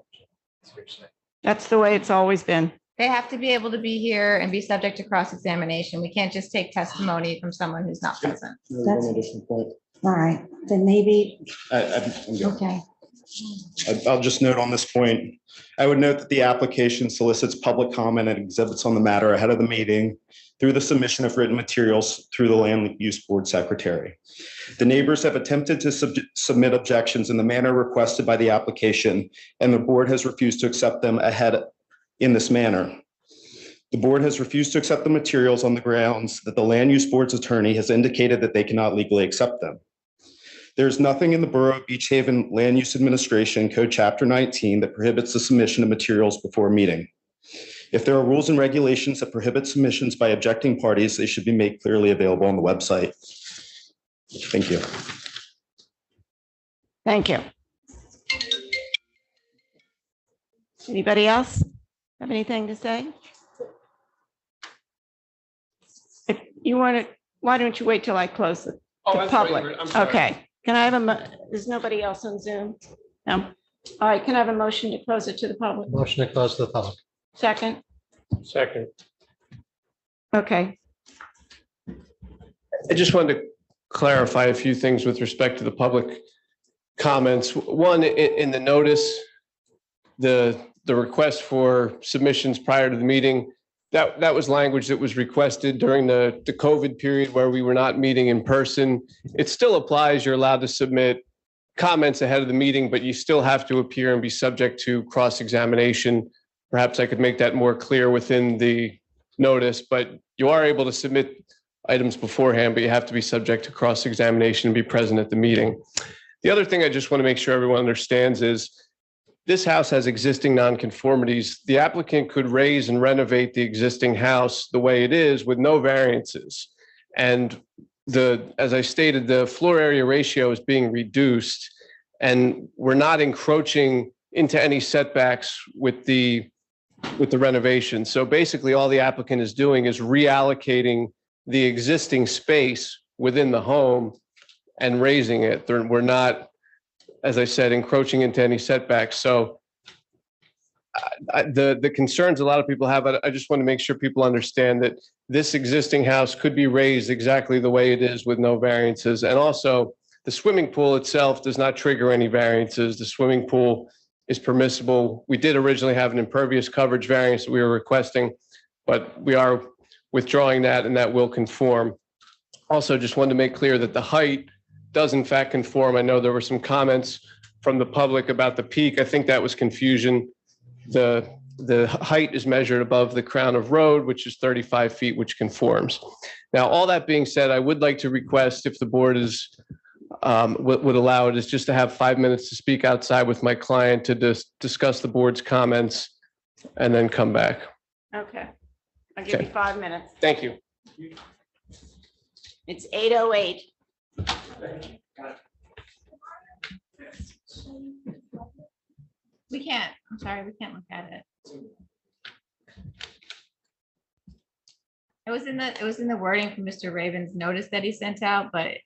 that's the way it's always been. They have to be able to be here and be subject to cross-examination. We can't just take testimony from someone who's not present. One additional point. All right, then maybe, I'm good. okay. I'll just note on this point, I would note that the application solicits public comment and exhibits on the matter ahead of the meeting through the submission of written materials through the Land Use Board Secretary. The neighbors have attempted to submit objections in the manner requested by the application, and the board has refused to accept them ahead in this manner. The board has refused to accept the materials on the grounds that the Land Use Board's attorney has indicated that they cannot legally accept them. There's nothing in the Borough of Beach Haven Land Use Administration Code Chapter 19 that prohibits the submission of materials before a meeting. If there are rules and regulations that prohibit submissions by objecting parties, they should be made clearly available on the website. Thank you. Thank you. Anybody else have anything to say? If you want to, why don't you wait till I close it Oh, to that's right. public? I'm sorry. Okay, can I have there's nobody else on Zoom? No. All right, can I have a motion to close it to the public? Motion to close to the public. Second? Second. Okay, I just wanted to clarify a few things with respect to the public comments. One, in the notice, the request for submissions prior to the meeting, that was language that was requested during the COVID period where we were not meeting in person. It still applies. You're allowed to submit comments ahead of the meeting, but you still have to appear and be subject to cross-examination. Perhaps I could make that more clear within the notice, but you are able to submit items beforehand, but you have to be subject to cross-examination and be present at the meeting. The other thing I just want to make sure everyone understands is this house has existing nonconformities. The applicant could raise and renovate the existing house the way it is with no variances. And as I stated, the floor area ratio is being reduced, and we're not encroaching into any setbacks with the renovation. So basically, all the applicant is doing is reallocating the existing space within the home and raising it. We're not as I said, encroaching into any setbacks. So the concerns a lot of people have, I just want to make sure people understand that this existing house could be raised exactly the way it is with no variances. And also, the swimming pool itself does not trigger any variances. The swimming pool is permissible. We did originally have an impervious coverage variance that we were requesting, but we are withdrawing that, and that will conform. Also, just wanted to make clear that the height does in fact conform. I know there were some comments from the public about the peak. I think that was confusion. The height is measured above the crown of road, which is 35 feet, which conforms. Now, all that being said, I would like to request, if the board is would allow it, is just to have 5 minutes to speak outside with my client to discuss the board's comments and then come back. Okay. I'll give you 5 minutes. Thank you. It's 8:08. We can't, I'm sorry, we can't look at it. It was in the wording from Mr. Raven's notice that he sent out, but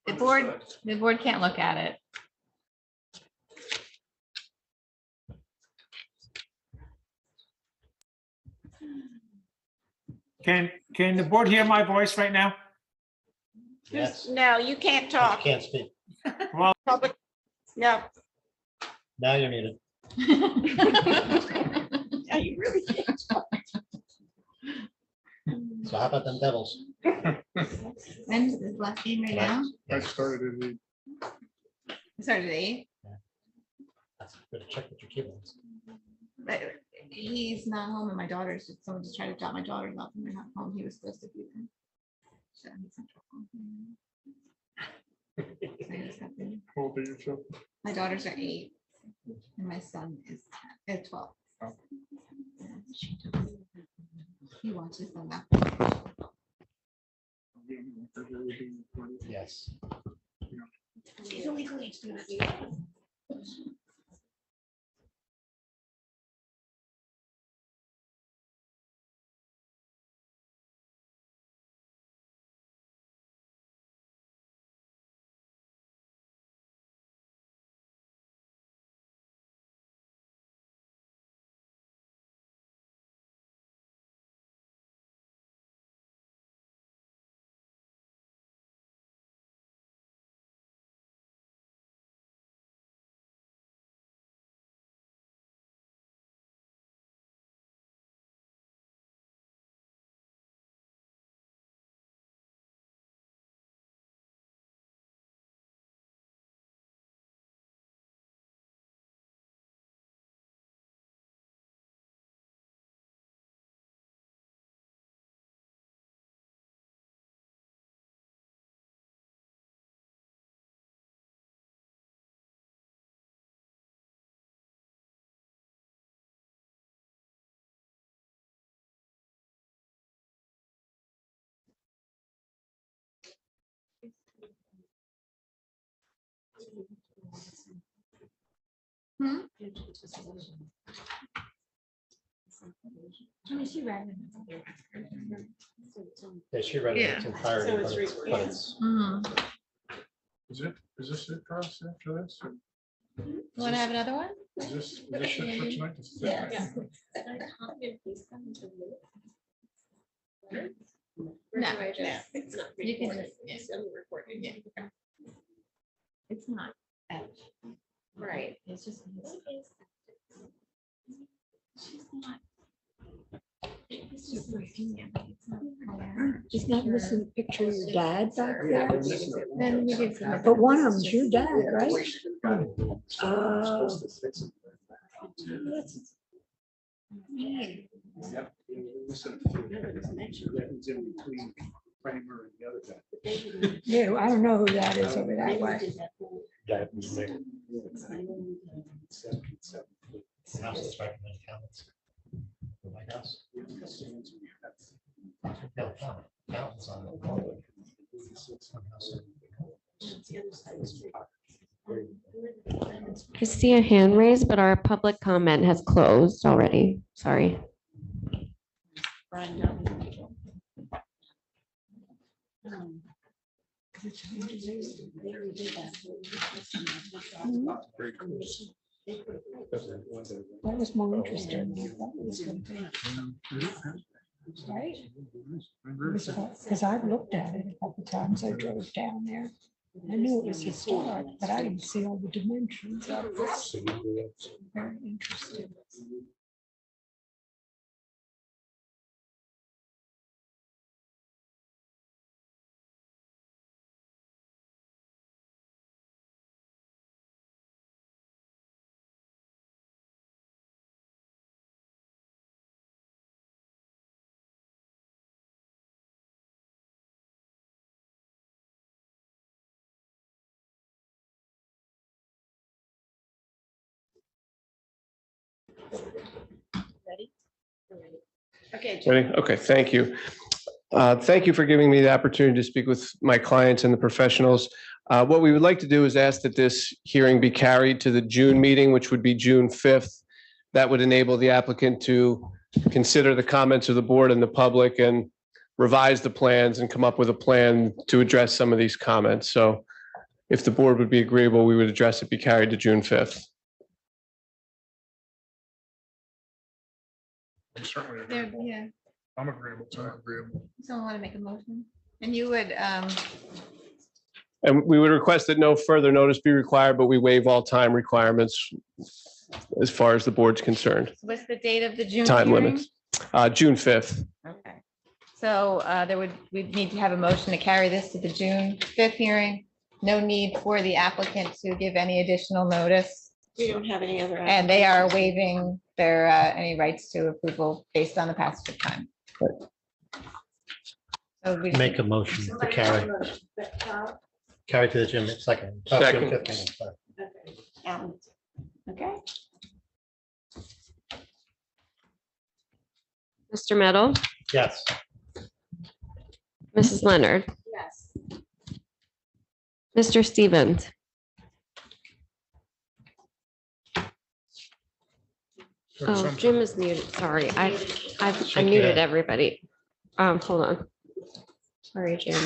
the board can't look at it. Can the board hear my voice right now? Yes. No, you can't talk. Can't speak. Well, Public, no. Now you're muted. Yeah, you really can't talk. So how about them Devils? When's this last game right now? I started in It started at 8, Better check with your keyboards. but he's not home and my daughter's, someone just tried to drop my daughter off and they're not home. He was supposed to be there. So he's not home. So I just got there. How old are you, Joe? My daughters are 8 and my son is 12. He watches them now. Yes. He's illegally doing that. Hmm? I mean, she read it. Yeah, she read it in its entirety, but it's. Is this it for us after this? or You want to have another one? Is this it for tonight? This is it? Yes. No, it's not. You can just, yeah. It's not. Right, it's just. She's not. It's just my opinion. It's not her. Just not missing a picture of your dad back there. Then we did some. But one of them's your dad, right? Yep. Listen, it's in between Kramer and the other guy. Yeah, I don't know who that is over that way. House is right from the accountants. My house. No, accountants on the wall. I see a hand raised, but our public comment has closed already. Sorry. That was more interesting than I thought it was going to be. Right? Because I've looked at it a couple times. I drove down there. I knew it was historic, but I didn't see all the dimensions of it. Very interesting. Okay. Ready? Okay, thank you. Thank you for giving me the opportunity to speak with my clients and the professionals. What we would like to do is ask that this hearing be carried to the June meeting, which would be June 5th. That would enable the applicant to consider the comments of the board and the public and revise the plans and come up with a plan to address some of these comments. So if the board would be agreeable, we would address it be carried to June 5th. I'm certainly There, agreeable. yeah, I'm agreeable to agreeable. someone want to make a motion? And you would, And we would request that no further notice be required, but we waive all time requirements as far as the board's concerned. what's the date of the June Time hearing? limits. June 5th. Okay. So we'd need to have a motion to carry this to the June 5th hearing. No need for the applicant to give any additional notice. We don't have any other. And they are waiving their, any rights to approval based on the passage of time. So we Make a motion to carry to the June second. Second. June 5th meeting, sorry. Okay. Mr. Meadow, Yes. Mrs. Leonard, Yes. Mr. Stevens, oh, Jim is muted. Sorry, I muted everybody. Hold on. Sorry, Jim.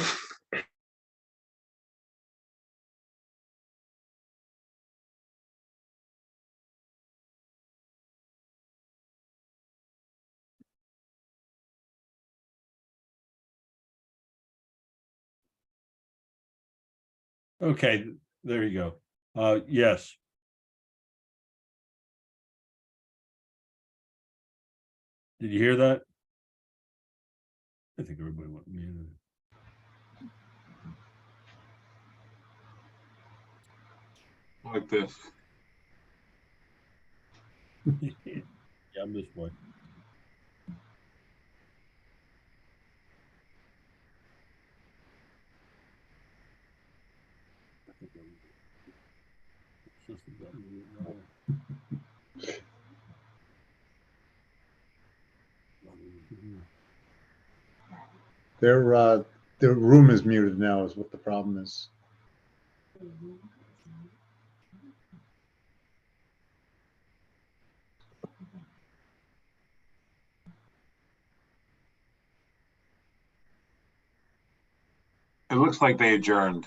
Okay, there you go. Yes. Did you hear that? I think everybody went muted. Like this. Yeah, I'm this way. Their room is muted now is what the problem is. It looks like they adjourned.